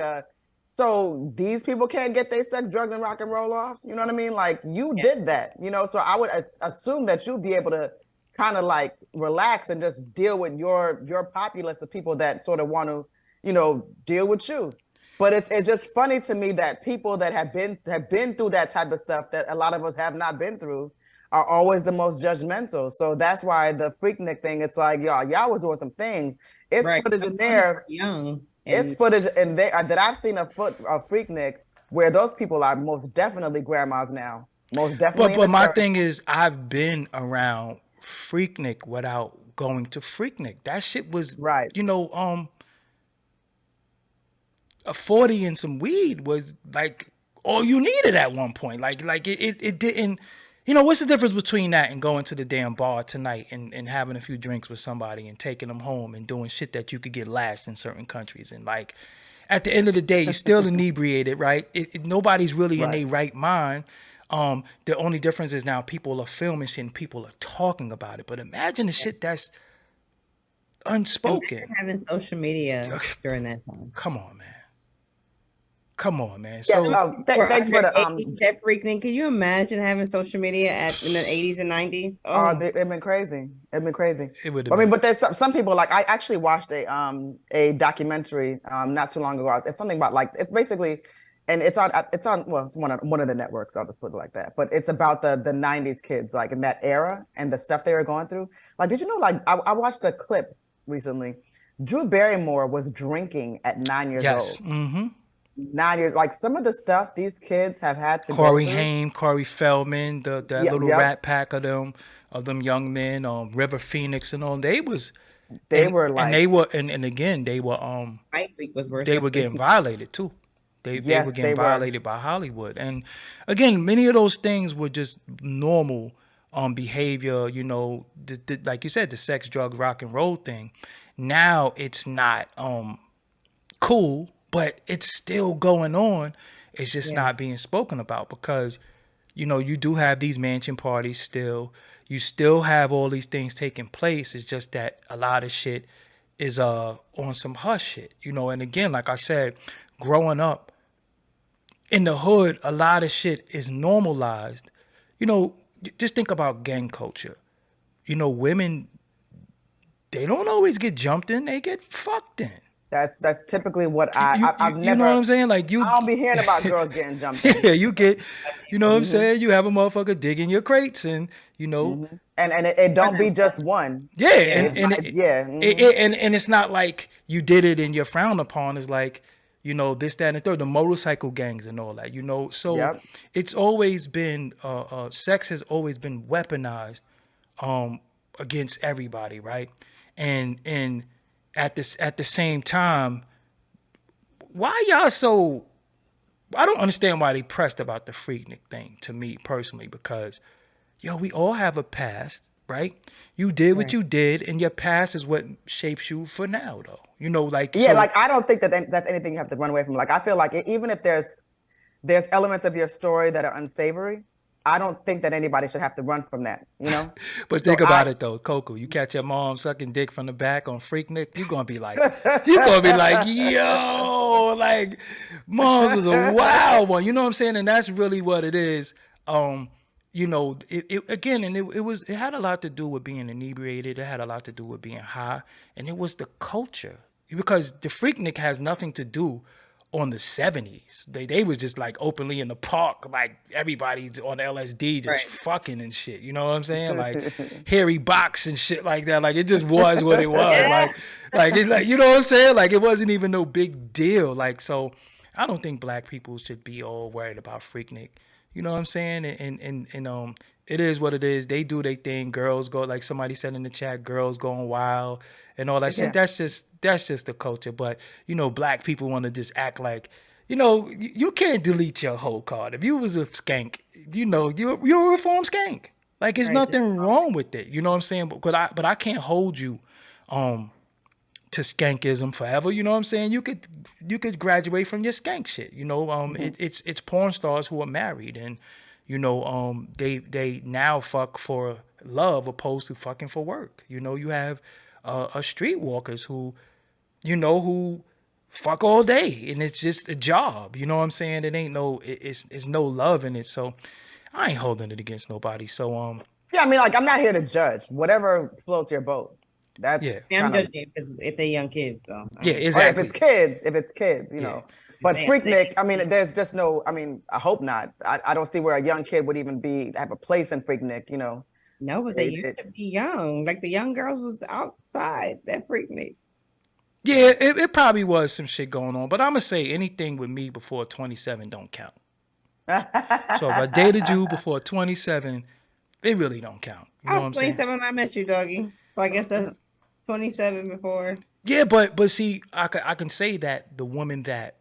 so these people can't get their sex, drugs, and rock and roll off. You know what I mean? Like, you did that, so I would assume that you'd be able to kind of like relax and just deal with your populace of people that sort of want to, deal with you. But it's just funny to me that people that have been through that type of stuff that a lot of us have not been through are always the most judgmental. So that's why the Freaknik thing, it's like, y'all was doing some things. It's footage in there. It's footage in there that I've seen of Freaknik where those people are most definitely grandmas now. Most definitely. But my thing is, I've been around Freaknik without going to Freaknik. That shit was right. A 40 and some weed was like all you needed at one point. Like it didn't. What's the difference between that and going to the damn bar tonight and having a few drinks with somebody and taking them home and doing shit that you could get lashed in certain countries, and like at the end of the day, you're still inebriated, right? Nobody's really in Right. their right mind. The only difference is now people are filming shit and people are talking about it. But imagine the shit that's unspoken. Imagine having social media during that time. Come on, man. Come on, man. Yes. So Thanks for the that freaking. Can you imagine having social media in the 80s and 90s? Oh, It'd been crazy. It'd been crazy. it would I mean, but there's some people, like, I actually watched a documentary not too long ago. It's something about, like, it's basically, and it's on well, it's one of the networks. I'll just put it like that. But it's about the 90s kids, like, in that era and the stuff they were going through. Like, did you know, like, I watched a clip recently. Drew Barrymore was drinking at 9 years yes. old. Mm-hmm. 9 years, like, some of the stuff these kids have had to Corey go through. Haim, Corey Feldman, that little rat pack of them young men, River Phoenix and all. They were again they were Fight Week was worse. they were getting violated too. They were getting violated by Hollywood. And again, many of those things were just normal behavior, you know, like you said, the sex, drug, rock and roll thing. Now it's not cool, but it's still going on. It's just not being spoken about because, you know, you do have these mansion parties still. You still have all these things taking place. It's just that a lot of shit is on some hush shit, you know. And again, like I said, growing up in the hood, a lot of shit is normalized. You know, just think about gang culture. You know, women, they don't always get jumped in, they get fucked in. That's typically what I've never. You know what I'm saying? Like I don't be hearing about girls getting jumped in. Yeah, you get, you know what I'm saying? You have a motherfucker digging your crates and, you know. And it don't be just one. Yeah. And it's not like you did it and you're frowned upon. It's like, you know, this, that, and the third, the motorcycle gangs and all that, you know. So it's always been, sex has always been weaponized against everybody, right? And at the same time, why y'all so? I don't understand why they pressed about the Freaknik thing to me personally, because yo, we all have a past, right? You did what you did, and your past is what shapes you for now, though. You know, like like I don't think that's anything you have to run away from. Like I feel like even if there's elements of your story that are unsavory, I don't think that anybody should have to run from that, you know? But think about it though, Coco. You catch your mom sucking dick from the back on Freaknik, you're gonna be like, yo, like, mom's was a wild one. You know what I'm saying? And that's really what it is. You know, it had a lot to do with being inebriated. It had a lot to do with being high, and it was the culture, because the Freaknik has nothing to do on the 70s. They was just like openly in the park, like everybody on LSD just fucking and shit. You know what I'm saying? Like hairy box and shit like that. Like it just was what it was. like you know what I'm saying? Like it wasn't even no big deal. Like, so I don't think black people should be all worried about Freaknik. You know what I'm saying? And it is what it is. They do their thing. Girls go, like somebody said in the chat, girls going wild and all that shit. That's just the culture. But, you know, black people want to just act like, you know, you can't delete your whole card. If you was a skank, you know, you're a reformed skank. Like, there's nothing wrong with it. You know what I'm saying? But I can't hold you to skankism forever. You know what I'm saying? You could graduate from your skank shit. You know, it's porn stars who are married, and you know, they now fuck for love opposed to fucking for work. You know, you have streetwalkers who, you know, who fuck all day, and it's just a job. You know what I'm saying? It ain't no, it's no love in it. So I ain't holding it against nobody. So yeah, I mean, like, I'm not here to judge. Whatever floats your boat. That's I'm judging if they're young kids, though. Yeah, exactly. Or if it's kids, you know. But Freaknik, I mean, there's just no. I mean, I hope not. I don't see where a young kid would even have a place in Freaknik, you know. No, but they used to be young. Like the young girls was outside that Freaknik. Yeah, it probably was some shit going on. But I'm gonna say anything with me before 27 don't count. So if I dated you before 27, it really don't count. You know I was 27 when I met you, Doggie. So I guess that's 27 before. Yeah, but see, I can say that the woman that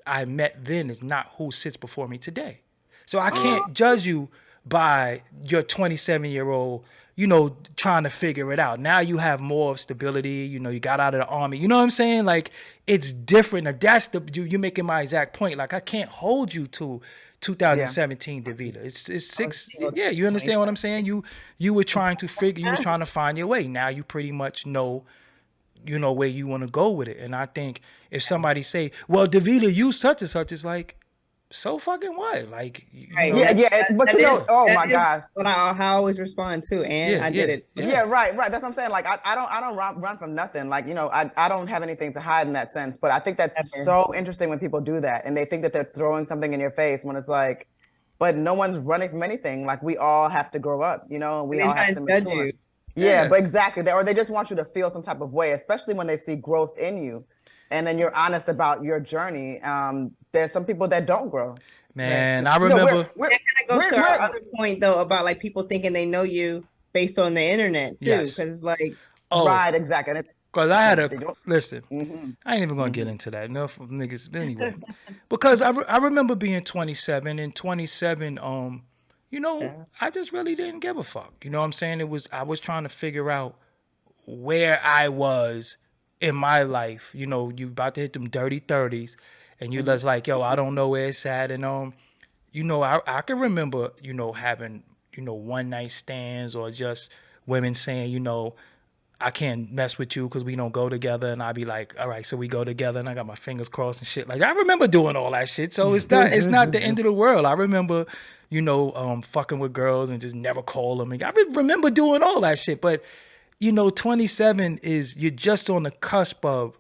I met then is not who sits before me today. So I can't judge you by your 27-year-old trying to figure it out. Now you have more stability. You got out of the army. You know what I'm saying? Like, it's different. Now, that's you're making my exact point. Like, I can't hold you to 2017 DeVita. It's six. Yeah, you understand what I'm saying? You were trying to find your way. Now you pretty much know where you want to go with it. And I think if somebody say, well, DeVita, you such and such, it's like, so fucking what? Like, Right. But oh my gosh, what I always respond to, and I did it. Yeah, right. That's what I'm saying. Like, I don't run from nothing. Like, I don't have anything to hide in that sense. But I think that's so interesting when people do that, and they think that they're throwing something in your face when it's like, but no one's running from anything. Like, we all have to grow up, and we all have to mature. Yeah, but exactly. Or they just want you to feel some type of way, especially when they see growth in you, and then you're honest about your journey. There's some people that don't grow. Man, I remember. That kind of goes to our other point, though, about like people thinking they know you based on the internet too, because it's like, right, exactly. And it's because I had listen. I ain't even gonna get into that. Enough of niggas anyway. Because I remember being 27 and 27. I just really didn't give a fuck. You know what I'm saying? I was trying to figure out where I was in my life. You about to hit them dirty 30s. And you just like, yo, I don't know where it's at. And, I can remember, having, one night stands or just women saying, I can't mess with you because we don't go together. And I'd be like, all right, so we go together. And I got my fingers crossed and shit. Like, I remember doing all that shit. So it's not the end of the world. I remember, fucking with girls and just never call them. And I remember doing all that shit. But, 27 you're just on the cusp of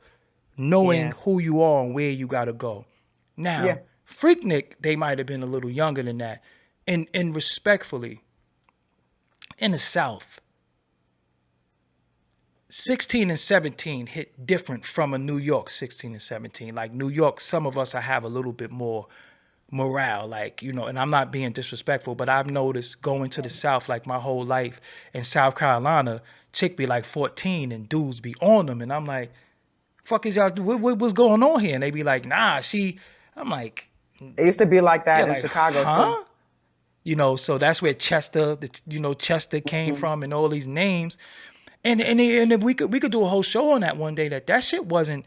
knowing who you are and where you got to go. Now, Freaknik, they might have been a little younger than that. And respectfully, in the South, 16 and 17 hit different from a New York 16 and 17. Like New York, some of us have a little bit more morale, like, and I'm not being disrespectful, but I've noticed going to the South like my whole life. In South Carolina, chick be like 14 and dudes be on them. And I'm like, fuck is y'all, what's going on here? And they be like, nah, I'm like, it used to be like that in Chicago too. So that's where Chester came from and all these names. And if we could do a whole show on that one day, that shit wasn't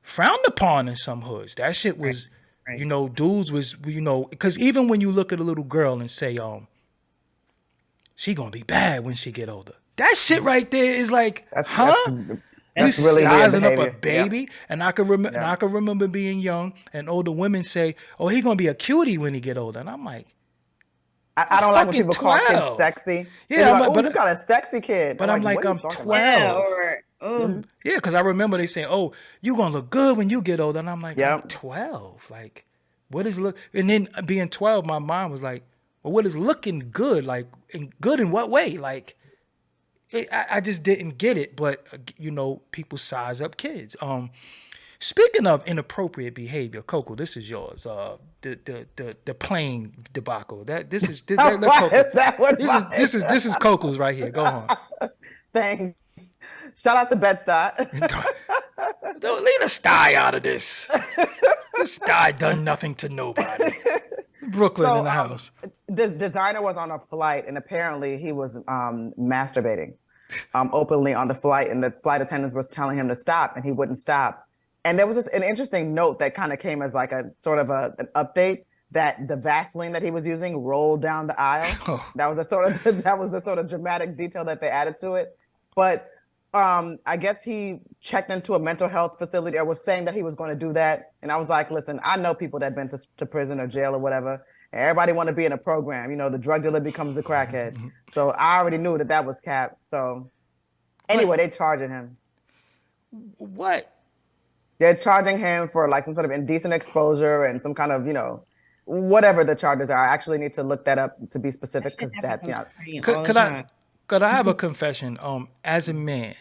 frowned upon in some hoods. That shit was, dudes was, because even when you look at a little girl and say, she gonna be bad when she get older. That shit right there is like, That's really sizing weird up a baby, and I can remember being young and older women say, "Oh, he gonna be a cutie when he get older," and I'm like, I don't like when people 12. Call kids sexy. Yeah, like, but you got a sexy kid. But I'm 12. Yeah, because I remember they saying, "Oh, you gonna look good when you get older," and I'm like, I'm 12. Like, what is look? And then being 12, my mind was like, "Well, what is looking good? Like, good in what way? Like." I just didn't get it, but people size up kids. Speaking of inappropriate behavior, Coco, this is yours. The plane debacle. This is Coco's right here. Go on. Thanks. Shout out to Bed-Stuy. Don't leave a Stuy out of this. This Stuy done nothing to nobody. Brooklyn in the house. Desiigner was on a flight, and apparently he was masturbating openly on the flight, and the flight attendants was telling him to stop, and he wouldn't stop. And there was an interesting note that kind of came as like a sort of an update that the Vaseline that he was using rolled down the aisle. Oh. That was the sort of dramatic detail that they added to it. But I guess he checked into a mental health facility or was saying that he was going to do that. And I was like, listen, I know people that have been to prison or jail or whatever. And everybody want to be in a program. The drug dealer becomes the crackhead. Mm-hmm. So I already knew that was cap. So anyway, they're charging him. What? They're charging him for like some sort of indecent exposure and some kind of, whatever the charges are. I actually need to look that up to be specific because that's, Could I have a confession? As a man,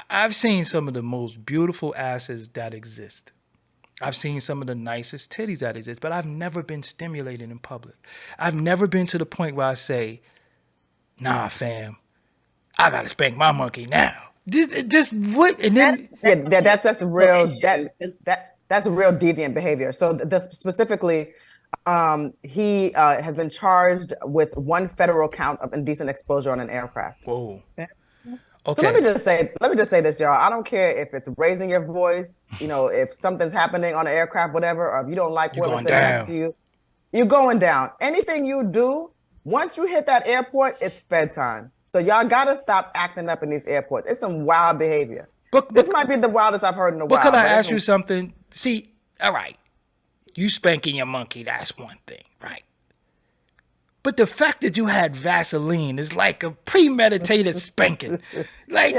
I've seen some of the most beautiful asses that exist. I've seen some of the nicest titties that exist, but I've never been stimulated in public. I've never been to the point where I say, nah, fam, I gotta spank my monkey now. Just what? And then that's real. That's a real deviant behavior. So specifically, He has been charged with 1 federal count of indecent exposure on an aircraft. Whoa. So Okay. let me just say this, y'all. I don't care if it's raising your voice, if something's happening on an aircraft, whatever, or if you don't like You're whoever's going sitting next down. to you, you're going down. Anything you do, once you hit that airport, it's bedtime. So y'all gotta stop acting up in these airports. It's some wild behavior. This might be the wildest I've heard in a while. But could I it's ask you something? See, all right, you spanking your monkey, that's one thing, right? But the fact that you had Vaseline is like a premeditated spanking. Like,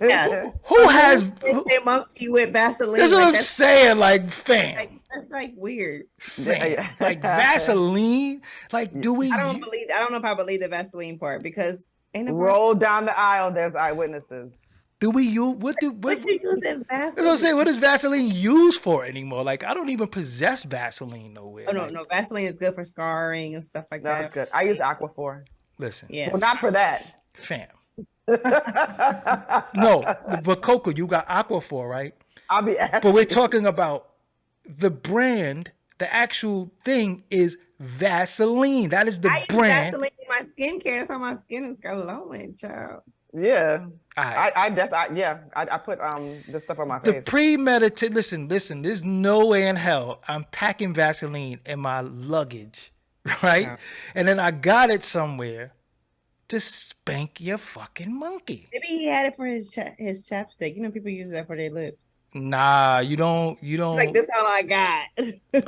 Yeah. who has? A monkey with Vaseline? That's what like, I'm saying. Like, fam, that's like weird. fam. Like Vaseline. Like, do we? I don't know if I believe the Vaseline part because ain't nobody. Roll down the aisle. There's eyewitnesses. Do we use what you using Vaseline? That's what I'm saying. What is Vaseline used for anymore? Like, I don't even possess Vaseline nowhere. Oh no, Vaseline is good for scarring and stuff like that. No, it's good. I use Aquaphor. Listen, Yeah. Well, not for that. fam. No, but Coco, you got Aquaphor, right? I'll be asking. But we're talking about the brand. The actual thing is Vaseline. That is the I use brand. Vaseline in my skincare. That's how my skin is glowing, child. Yeah. Right. I put this stuff on my The face. premeditated. Listen. There's no way in hell I'm packing Vaseline in my luggage, right? Yeah. And then I got it somewhere to spank your fucking monkey. Maybe he had it for his chapstick. You know, people use that for their lips. Nah, you don't. It's like, this all I got.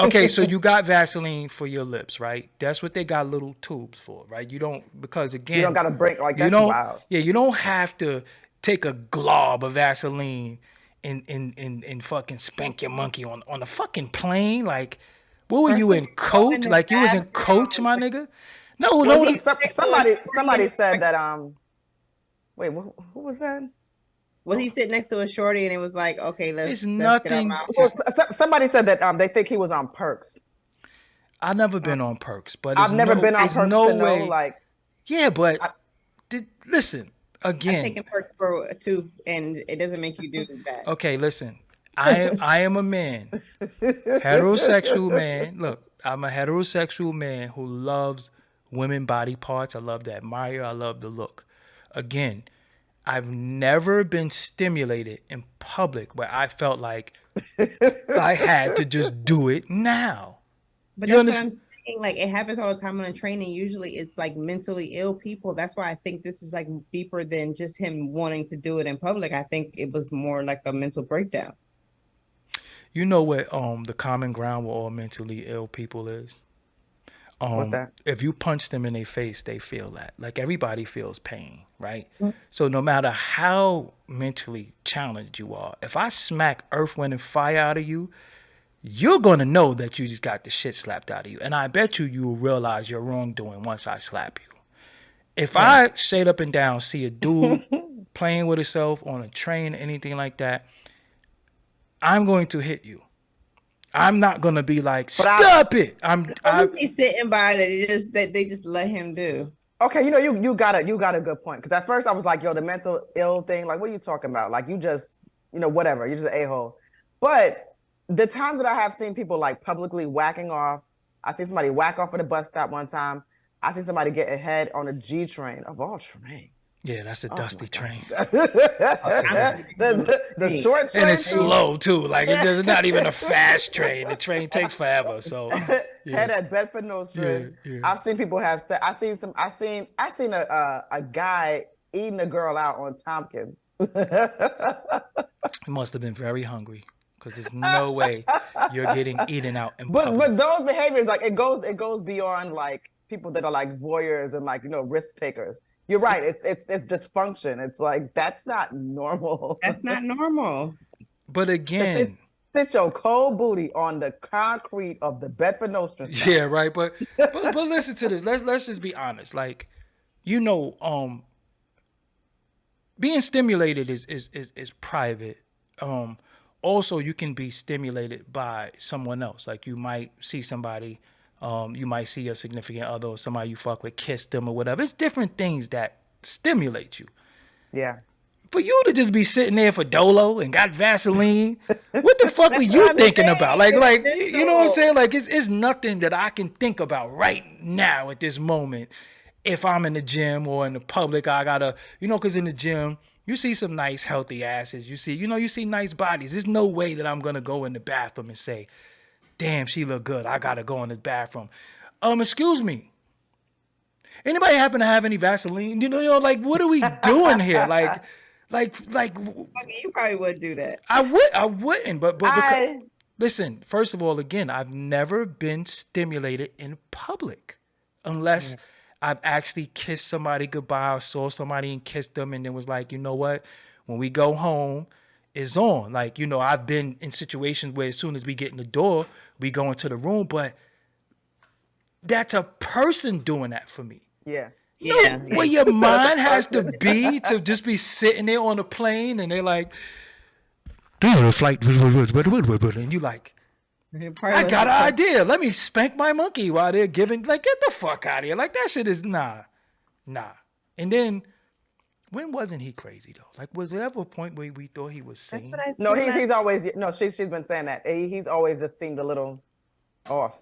Okay, so you got Vaseline for your lips, right? That's what they got little tubes for, right? You don't, because again, You don't got to break like that's wild. Yeah, you don't have to take a glob of Vaseline and fucking spank your monkey on a fucking plane. Like, what were you in coach? Like you was in coach, my nigga? No, Somebody said that wait, who was that? Was he sitting next to a shorty and it was like, okay, let's get nothing. our Well, somebody said that they think he was on perks. I've never been on perks, but I've never been on perks to know, like. Yeah, but listen again. I'm taking perks for too, and it doesn't make you do that. Okay, listen. I am a man, heterosexual man. Look, I'm a heterosexual man who loves women body parts. I love to admire. I love the look. Again, I've never been stimulated in public where I felt like I had to just do it now. But that's what I'm saying. Like, it happens all the time on a training. Usually it's like mentally ill people. That's why I think this is like deeper than just him wanting to do it in public. I think it was more like a mental breakdown. You know what the common ground with all mentally ill people is? What's that? If you punch them in their face, they feel that. Like, everybody feels pain, right? Mm-hmm. So no matter how mentally challenged you are, if I smack earth, wind, and fire out of you, you're going to know that you just got the shit slapped out of you. And I bet you will realize your wrongdoing once I slap you. If I straight up and down see a dude playing with himself on a train, anything like that, I'm going to hit you. I'm not gonna be like, stop it. He's sitting by that they just let him do. Okay, you got a good point. Because at first I was like, yo, the mental ill thing, like, what are you talking about? Like, you just, whatever, you're just an a-hole. But the times that I have seen people like publicly whacking off, I see somebody whack off at a bus stop one time. I see somebody get ahead on a G train of all trains. Yeah, that's a dusty train. the short train. And it's slow too. Like, it's not even a fast train. The train takes forever. So head at Bedford Nostrand. Yeah. I've seen people have said. I seen a guy eating a girl out on Tompkins. He must have been very hungry, because there's no way you're getting eaten out in public. But those behaviors, like, it goes beyond like people that are like voyeurs and like risk takers. You're right. It's dysfunction. It's like, that's not normal. That's not normal. But again, sit your cold booty on the concrete of the Bedford Nostrand. Yeah, right. But listen to this. Let's just be honest. Like, being stimulated is private. Also, you can be stimulated by someone else. Like, you might see somebody. You might see a significant other or somebody you fuck with, kiss them or whatever. It's different things that stimulate you. Yeah. For you to just be sitting there for Dolo and got Vaseline, what the fuck were you thinking about? Like you know what I'm saying? Like it's nothing that I can think about right now at this moment. If I'm in the gym or in the public, I gotta, because in the gym you see some nice healthy asses. You see nice bodies. There's no way that I'm gonna go in the bathroom and say, "Damn, she look good. I gotta go in this bathroom." Excuse me. Anybody happen to have any Vaseline? Like what are we doing here? Like. You probably would do that. I wouldn't, but because, listen, first of all, again, I've never been stimulated in public unless I've actually kissed somebody goodbye or saw somebody and kissed them and then was like, you know what? When we go home, it's on. Like, I've been in situations where as soon as we get in the door, we go into the room, but that's a person doing that for me. Yeah. Where your mind has to be to just be sitting there on a plane and they're like, dude, flight, and you like, I got an idea. Let me spank my monkey while they're giving, like, get the fuck out of here. Like, that shit is nah. And then, when wasn't he crazy though? Like, was there ever a point where we thought he was sane? No, he's always, no, she's been saying that. He's always just seemed a little off.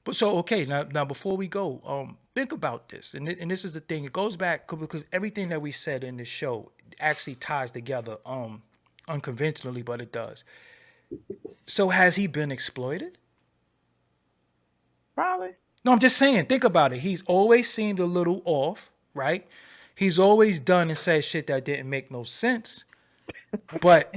But so, okay, now before we go, think about this. And this is the thing. It goes back because everything that we said in this show actually ties together unconventionally, but it does. So has he been exploited? Probably. No, I'm just saying, think about it. He's always seemed a little off, right? He's always done and said shit that didn't make no sense. But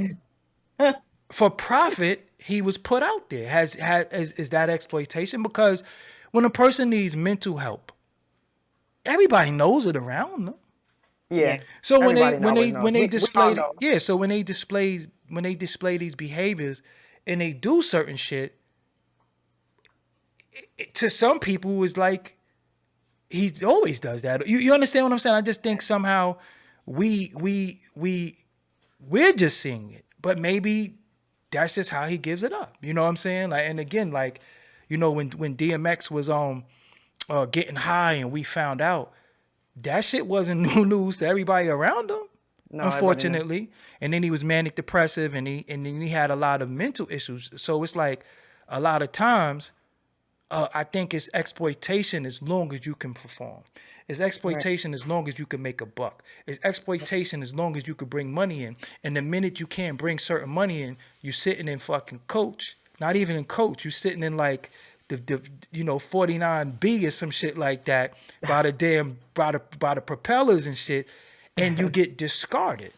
for profit, he was put out there. Is that exploitation? Because when a person needs mental help, everybody knows it around them. Yeah. So when they display these behaviors and they do certain shit, to some people it's like he always does that. You understand what I'm saying? I just think somehow we're just seeing it, but maybe that's just how he gives it up. You know what I'm saying? Like, and again, like, when DMX was getting high and we found out, that shit wasn't new news to everybody around him. No, unfortunately. And then he was manic depressive and he had a lot of mental issues. So it's like a lot of times, I think it's exploitation as long as you can perform. It's exploitation as long as you can make a buck. It's exploitation as long as you can bring money in. And the minute you can't bring certain money in, you sitting in fucking coach. Not even in coach. You sitting in like the 49B or some shit like that by the propellers and shit, and you get discarded.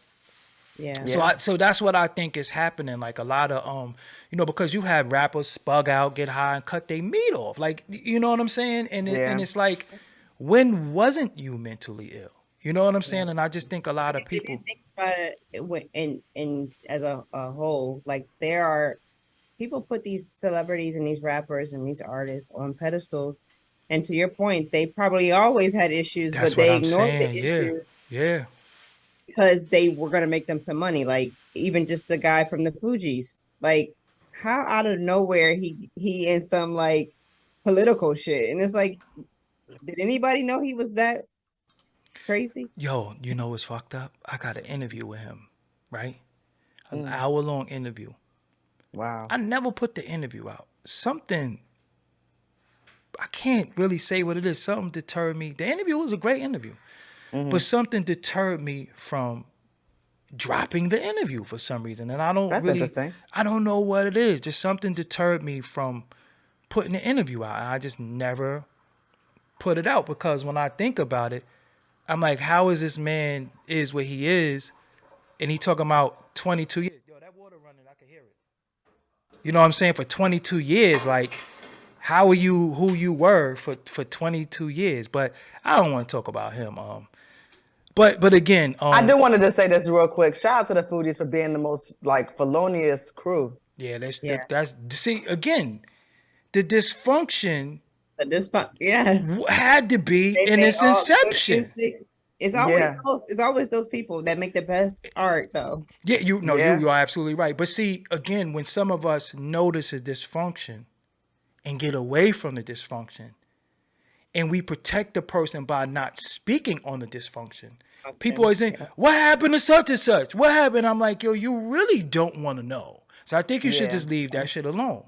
Yeah. So that's what I think is happening. Like a lot of because you have rappers bug out, get high, and cut their meat off. Like, you know what I'm saying? And it's like, when wasn't you mentally ill? You know what I'm saying? And I just think a lot of people think about it in as a whole. Like, there are people put these celebrities and these rappers and these artists on pedestals, and to your point, they probably always had issues, but they ignored the issue. Yeah. Because they were going to make them some money. Like, even just the guy from the Fugees, like, how out of nowhere he in some like political shit. And it's like, did anybody know he was that crazy? Yo, you know what's fucked up? I got an interview with him, right? An hour-long interview. Wow. I never put the interview out. Something, I can't really say what it is. Something deterred me. The interview was a great interview. But something deterred me from dropping the interview for some reason. And That's interesting. I don't know what it is. Just something deterred me from putting the interview out. I just never put it out because when I think about it, I'm like, how is this man is what he is? And he talking about 22 years. Yo, that water running, I can hear it. You know what I'm saying? For 22 years, like, how are you who you were for 22 years? But I don't want to talk about him. But again, I do want to just say this real quick. Shout out to the Foodies for being the most like felonious crew. Yeah, that's see again, the dysfunction. Yes, had to be in its inception. It's always those people that make the best art, though. Yeah, you are absolutely right. But see, again, when some of us notice a dysfunction and get away from the dysfunction, and we protect the person by not speaking on the dysfunction, People always say, what happened to such and such? What happened? I'm like, yo, you really don't want to know. So I think you should just leave that shit alone.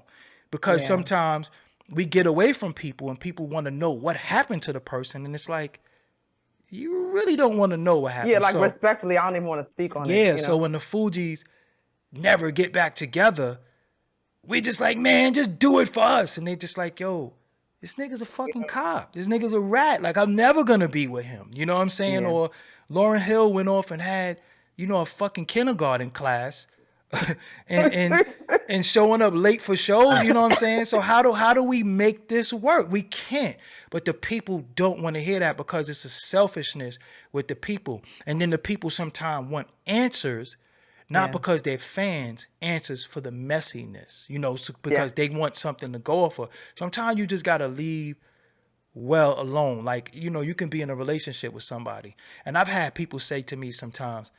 Because sometimes we get away from people and people want to know what happened to the person. And it's like, you really don't want to know what happened. Yeah, like respectfully, I don't even want to speak on it. Yeah, so when the Fugees never get back together, we just like, man, just do it for us. And they just like, yo, this nigga's a fucking cop. This nigga's a rat. Like, I'm never going to be with him. You know what I'm saying? Yeah. Or Lauryn Hill went off and had, a fucking kindergarten class and showing up late for shows. You know what I'm saying? So how do we make this work? We can't. But the people don't want to hear that because it's a selfishness with the people. And then the people sometimes want answers, not because they're fans, answers for the messiness, because they want something to go off of. Sometimes you just got to leave well alone. Like, you can be in a relationship with somebody. And I've had people say to me sometimes,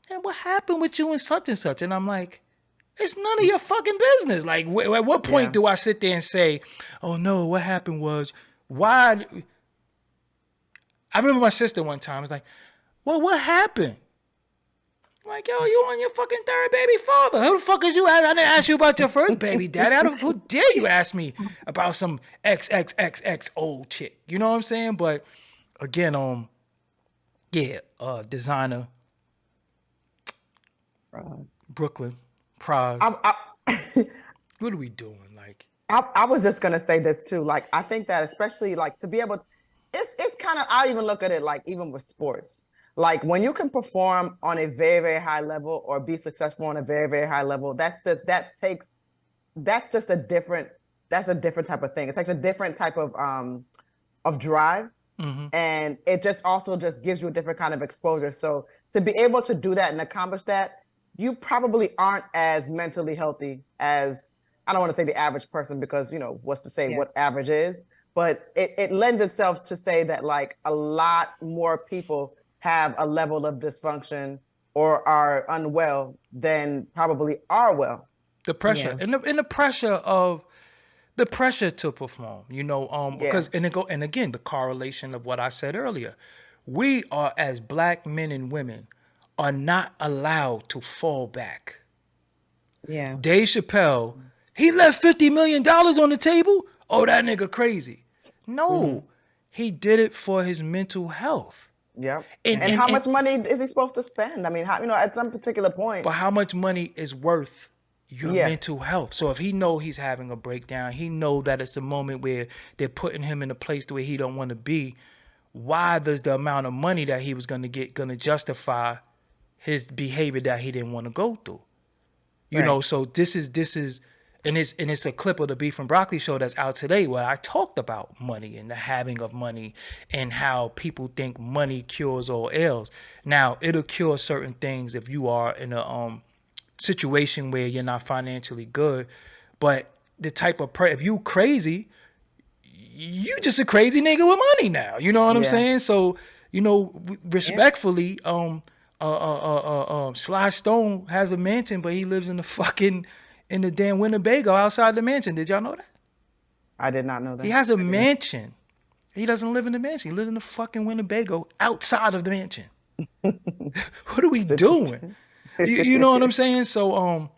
man, what happened with you and such and such? And I'm like, it's none of your fucking business. Like, at what point do I sit there and say, oh no, what happened was, why? I remember my sister one time was like, well, what happened? I'm like, yo, you on your fucking third baby father. Who the fuck is you? I didn't ask you about your first baby daddy. Who dare you ask me about some XXXX old chick? You know what I'm saying? But again, Desiigner, Brooklyn, Praz. What are we doing? Like, I was just gonna say this too. Like, I think that especially like to be able to, it's kind of, I even look at it like even with sports. Like when you can perform on a very, very high level or be successful on a very, very high level, that's just a different type of thing. It takes a different type of drive. Mm-hmm. And it just also just gives you a different kind of exposure. So to be able to do that and accomplish that, you probably aren't as mentally healthy as, I don't want to say the average person because, what's to say what average is, but it lends itself to say that like a lot more people have a level of dysfunction or are unwell than probably are well. The pressure and the pressure to perform, because and again, the correlation of what I said earlier, we are as black men and women are not allowed to fall back. Yeah. Dave Chappelle, he left $50 million on the table. Oh, that nigga crazy. No, he did it for his mental health. Yep. And how much money is he supposed to spend? I mean, at some particular point. But how much money is worth your mental health? So if he know he's having a breakdown, he know that it's a moment where they're putting him in a place where he don't want to be. Why does the amount of money that he was going to get going to justify his behavior that he didn't want to go through? You know, so this is and it's a clip of the Beef and Broccoli show that's out today where I talked about money and the having of money and how people think money cures all ills. Now, it'll cure certain things if you are in a situation where you're not financially good, but the type of if you crazy, you just a crazy nigga with money now. You know what I'm saying? So, respectfully, Sly Stone has a mansion, but he lives in the damn Winnebago outside the mansion. Did y'all know that? I did not know that. He has a mansion. He doesn't live in the mansion. He lives in the fucking Winnebago outside of the mansion. What are we doing? You know what I'm saying? So,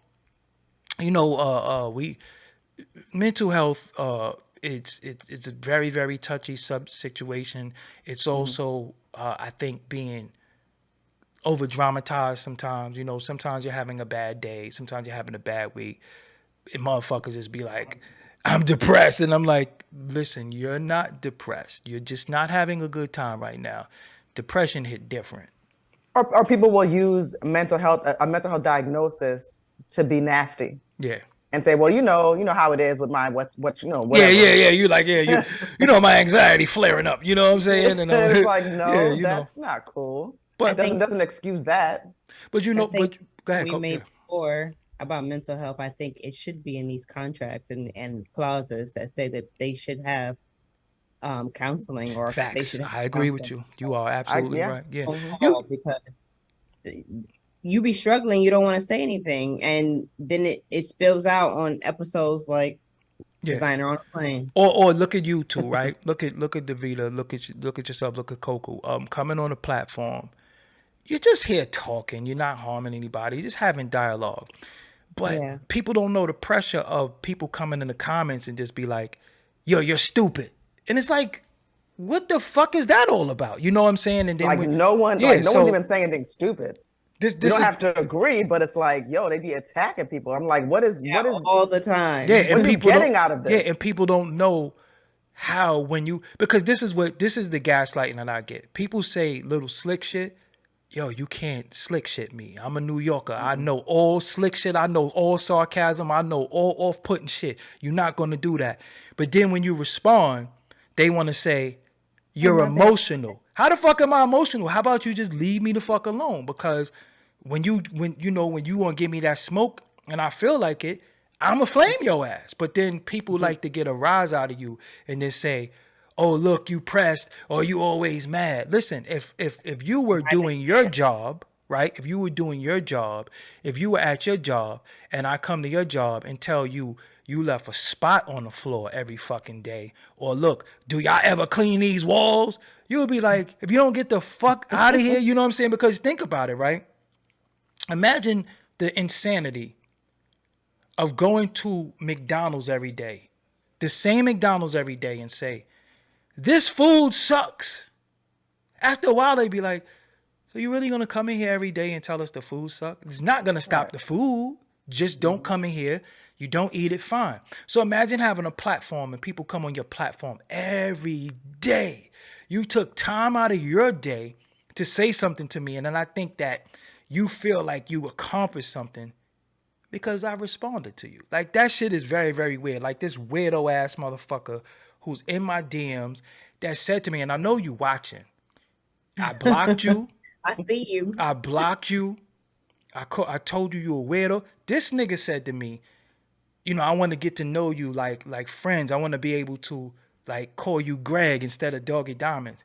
we mental health. It's a very, very touchy situation. It's also, I think, being over dramatized sometimes. Sometimes you're having a bad day, sometimes you're having a bad week, and motherfuckers just be like, I'm depressed, and I'm like, listen, you're not depressed, you're just not having a good time right now. Depression hit different. Or people will use a mental health diagnosis to be nasty. Yeah. And say, well, you know how it is with my whatever. Yeah. You like, you my anxiety flaring up. You know what I'm saying? And it's like, no, that's not cool. But it doesn't excuse that. But go ahead. We made before about mental health. I think it should be in these contracts and clauses that say that they should have counseling or facts. They should I agree with you. You are absolutely right. Yeah. Because you be struggling, you don't want to say anything, and then it spills out on episodes like Desiigner on a Plane. Or look at you two, right? look at Davita, look at yourself, look at Coco. Coming on a platform you're just here talking. You're not harming anybody. You're just having dialogue. But people don't know the pressure of people coming in the comments and just be like, yo, you're stupid. And it's like, what the fuck is that all about? You know what I'm saying? And then like no one's even saying anything stupid. You don't have to agree, but it's like, yo, they be attacking people. I'm like, what is all the time? Yeah, what are you getting out of this? Yeah, and people don't know how because this is the gaslighting that I get. People say little slick shit. Yo, you can't slick shit me. I'm a New Yorker. I know all slick shit. I know all sarcasm. I know all off-putting shit. You're not going to do that. But then when you respond, they want to say, you're emotional. How the fuck am I emotional? How about you just leave me the fuck alone? Because when you want to give me that smoke and I feel like it, I'm going to flame your ass. But then people like to get a rise out of you and then say, oh, look, you pressed or you always mad. Listen, if you were doing your job, right? If you were doing your job, if you were at your job and I come to your job and tell you you left a spot on the floor every fucking day, or look, do y'all ever clean these walls? You would be like, if you don't get the fuck out of here, you know what I'm saying? Because think about it, right? Imagine the insanity of going to McDonald's every day, the same McDonald's every day, and say, this food sucks. After a while, they'd be like, so you really going to come in here every day and tell us the food sucks? It's not going to stop the food. Just don't come in here. You don't eat it, fine. So imagine having a platform and people come on your platform every day. You took time out of your day to say something to me. And then I think that you feel like you accomplished something because I responded to you. Like, that shit is very, very weird. Like, this weirdo ass motherfucker who's in my DMs that said to me, and I know you watching, I blocked you. I see you. I blocked you. I told you a weirdo. This nigga said to me, you know, I want to get to know you like friends. I want to be able to like call you Greg instead of Doggie Diamonds.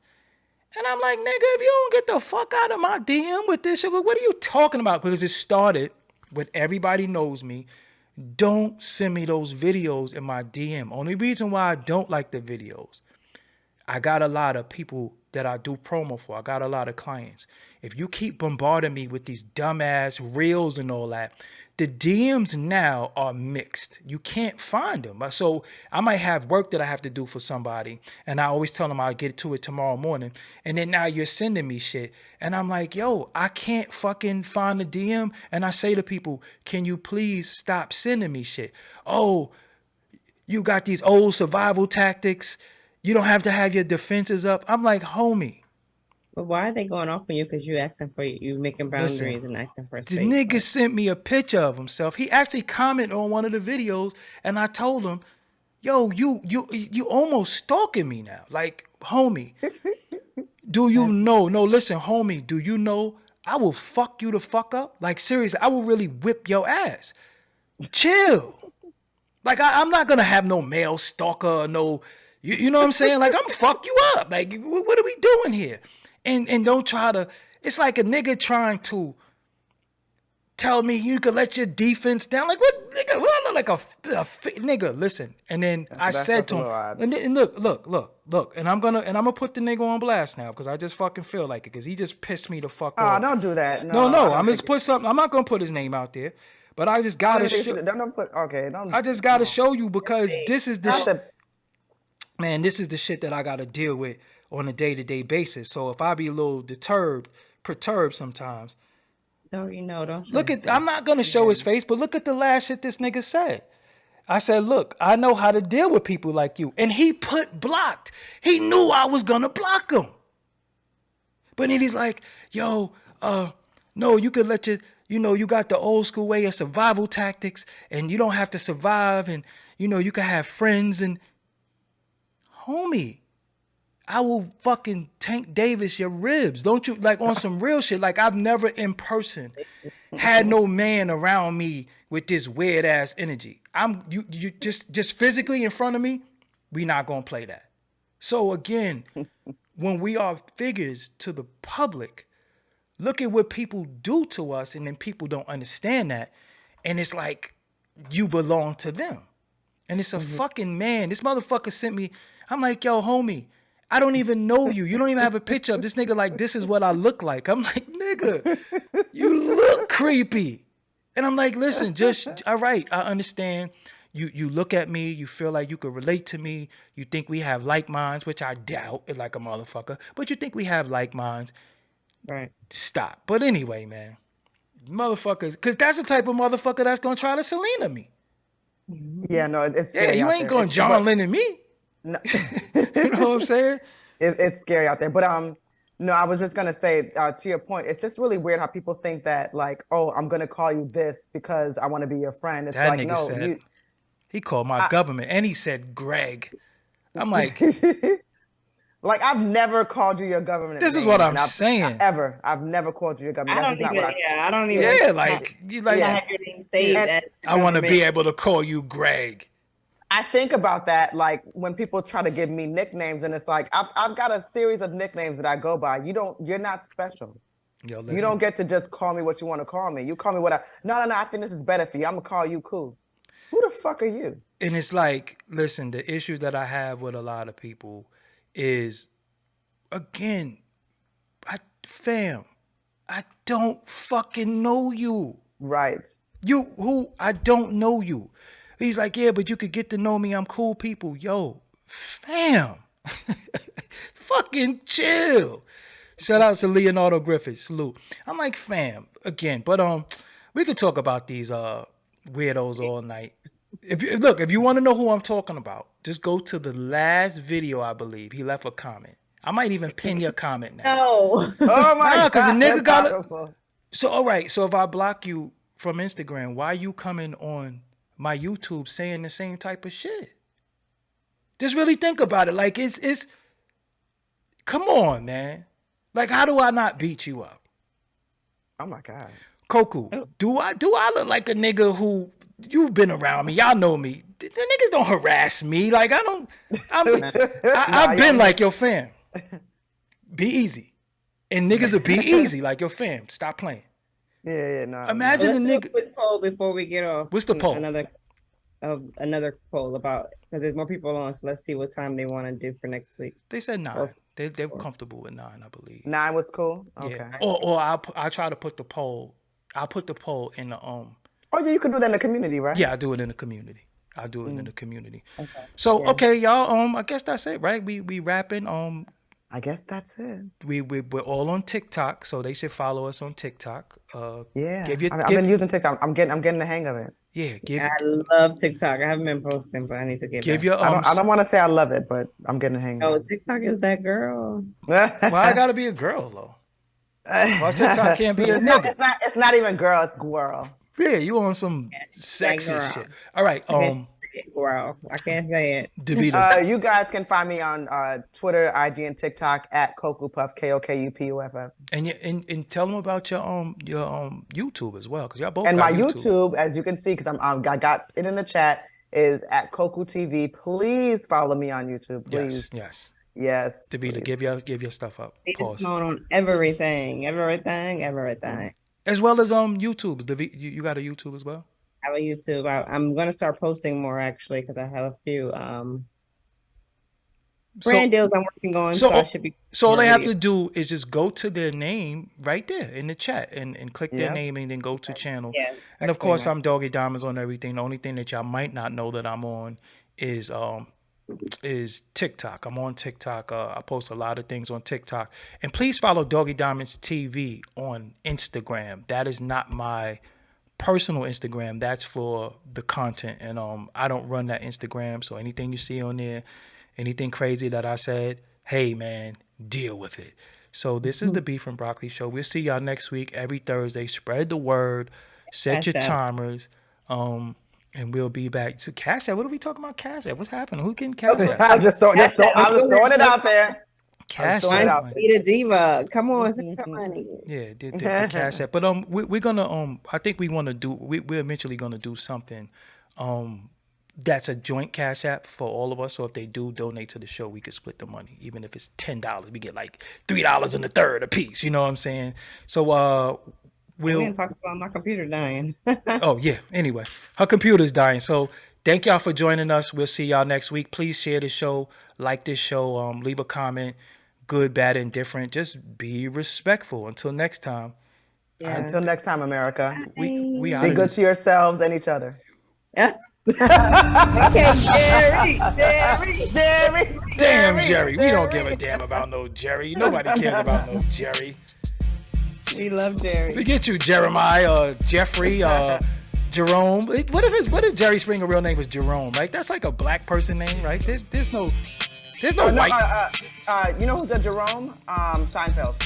And I'm like, nigga, if you don't get the fuck out of my DM with this shit, what are you talking about? Because it started with everybody knows me. Don't send me those videos in my DM. Only reason why I don't like the videos, I got a lot of people that I do promo for. I got a lot of clients. If you keep bombarding me with these dumbass reels and all that, the DMs now are mixed. You can't find them. So I might have work that I have to do for somebody, and I always tell them I'll get to it tomorrow morning. And then now you're sending me shit. And I'm like, yo, I can't fucking find the DM. And I say to people, can you please stop sending me shit? Oh, you got these old survival tactics. You don't have to have your defenses up. I'm like, homie. But why are they going off on you? Because you asking for you making boundaries and asking for space. The nigga sent me a picture of himself. He actually commented on one of the videos, and I told him, "Yo, you almost stalking me now, like, homie. Do you know? No, listen, homie. Do you know I will fuck you the fuck up? Like, seriously, I will really whip your ass. Chill. Like, I'm not gonna have no male stalker or no." You know what I'm saying? Like, I'm gonna fuck you up. Like, what are we doing here? And don't try to, it's like a nigga trying to tell me you could let your defense down. Like, what, nigga? What, I look like a nigga, listen. And then I said to him, and look, and I'm gonna put the nigga on blast now because I just fucking feel like it because he just pissed me the fuck off. Oh, don't do that. No, I'm just put something, I'm not gonna put his name out there, but I just gotta I just gotta show you because this is the man, this is the shit that I got to deal with on a day-to-day basis. So if I be a little perturbed sometimes. Don't you know, don't look at, I'm not going to show his face, but look at the last shit this nigga said. I said, look, I know how to deal with people like you. And he put blocked. He knew I was going to block him. But then he's like, yo, no, you could let you got the old school way of survival tactics and you don't have to survive and, you can have friends and, homie, I will fucking Tank Davis your ribs. Don't you, like, on some real shit. Like, I've never in person had no man around me with this weird ass energy. You just physically in front of me, we not gonna play that. So again, when we are figures to the public, look at what people do to us, and then people don't understand that. And it's like you belong to them. And it's a fucking man. This motherfucker sent me. I'm like, yo, homie, I don't even know you. You don't even have a picture of this nigga like, this is what I look like. I'm like, nigga, you look creepy. And I'm like, listen, just, all right, I understand. You look at me, you feel like you could relate to me. You think we have like minds, which I doubt is like a motherfucker. But you think we have like minds. Right. Stop. But anyway, man, motherfuckers, because that's the type of motherfucker that's going to try to Selena me. Yeah, no, it's Yeah, scary you out ain't there. going John Lennon me. No. You know what I'm saying? It's scary out there. But no, I was just gonna say to your point, it's just really weird how people think that like, oh, I'm gonna call you this because I want to be your friend. It's That like, nigga no, said, he called my government and he said Greg. I'm like, like I've never called you your government. this is name, what I'm and saying. I've never called you your government. I That's don't just even. not what I don't even. Yeah, like, you like, I have your name saved. And at I want to be government. able to call you Greg. I think about that like when people try to give me nicknames, and it's like I've got a series of nicknames that I go by. You're not special. Yo, You don't get to just call me what you want to call me. You call me what no, I think this is better for you. I'm gonna call you cool. Who the fuck are you? And it's like, listen, the issue that I have with a lot of people is, again, I don't fucking know you. Right. I don't know you. He's like, yeah, but you could get to know me. I'm cool people. Yo, fam. Fucking chill. Shout out to Leonardo Griffith. Salute. I'm like, fam, again, but we could talk about these weirdos all night. If you want to know who I'm talking about, just go to the last video, I believe. He left a comment. I might even pin your comment now. No. Oh my Nah, because the God, nigga that's got powerful. So, all right. So if I block you from Instagram, why you coming on my YouTube saying the same type of shit? Just really think about it. Like, it's come on, man. Like, how do I not beat you up? Oh my God. Koku, do I look like a nigga who, you've been around me, y'all know me. The niggas don't harass me. Like, I've been like your fam. Be easy. And niggas will be easy like your fam. Stop playing. Yeah, no. Imagine Let's a do a nigga. quick poll before we get off. What's the poll? Another poll about, because there's more people on, so let's see what time they want to do for next week. They said 9. They're comfortable with 9, I believe. 9 was cool. Okay. Yeah. Or I'll try to put the poll. I'll put the poll in the Oh yeah, you can do that in the community, right? Yeah, I do it in the community. I do it in the community. Okay. So okay, y'all. I guess that's it, right? We wrapping. I guess that's it. We're all on TikTok, so they should follow us on TikTok. Yeah. I've I've been using TikTok. I'm getting the hang of it. Yeah, I love TikTok. I haven't been posting, but I need to get give back. your. I don't want to say I love it, but I'm getting the hang of Oh, it. TikTok is that girl. Well, I gotta be a girl though. Well, TikTok can't be a nigga. It's not even girl, it's girl. Yeah, you on some sexy girl. shit. All right, Girl, I can't say it. Davida. You guys can find me on Twitter, IG, and TikTok at Kokupuff, KOKUPUFF. And tell them about your YouTube as well, because y'all both And got my YouTube, as you can see, because I got it in the chat, is at Koku TV. Please follow me on YouTube, please. Yes. Davida, give your stuff up. Pause. On everything. As well as YouTube. You got a YouTube as well? I have a YouTube. I'm gonna start posting more actually because I have a few brand deals I'm working on. So I should be. So all they have to do is just go to their name right there in the chat and click their name and then go to channel. Yeah, and of course I'm Doggie Diamonds on everything. The only thing that y'all might not know that I'm on is TikTok. I'm on TikTok. I post a lot of things on TikTok. And please follow Doggie Diamonds TV on Instagram. That is not my personal Instagram. That's for the content. And I don't run that Instagram. So anything you see on there, anything crazy that I said, hey man, deal with it. So this is the Beef and Broccoli Show. We'll see y'all next week, every Thursday. Spread the word. Set your timers. And we'll be back to Cash App. What are we talking about? Cash App? What's happening? Who can Cash App? I was just throwing it out there. Cash App. Be the diva. Come on, send some money. Yeah, the Cash App. But we're gonna I think we want to do. We're eventually gonna do something. That's a joint Cash App for all of us. So if they do donate to the show, we could split the money. Even if it's $10, we get like $3 and a third a piece. You know what I'm saying? So we didn't talk about my computer dying. Oh yeah. Anyway, her computer's dying. So Thank y'all for joining us. We'll see y'all next week. Please share the show, like this show, leave a comment, good, bad, indifferent. Just be respectful. Until next time. Yeah. Until next time, America. We Be good to yourselves and each other. Okay, Jerry. Damn, Jerry. We don't give a damn about no Jerry. Nobody cares about no Jerry. We love Jerry. Forget you, Jeremiah, Jeffrey, Jerome. What if Jerry Springer real name was Jerome, right? That's like a black person name, right? There's no white. You know who's a Jerome? Seinfeld.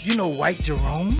You know white Jerome?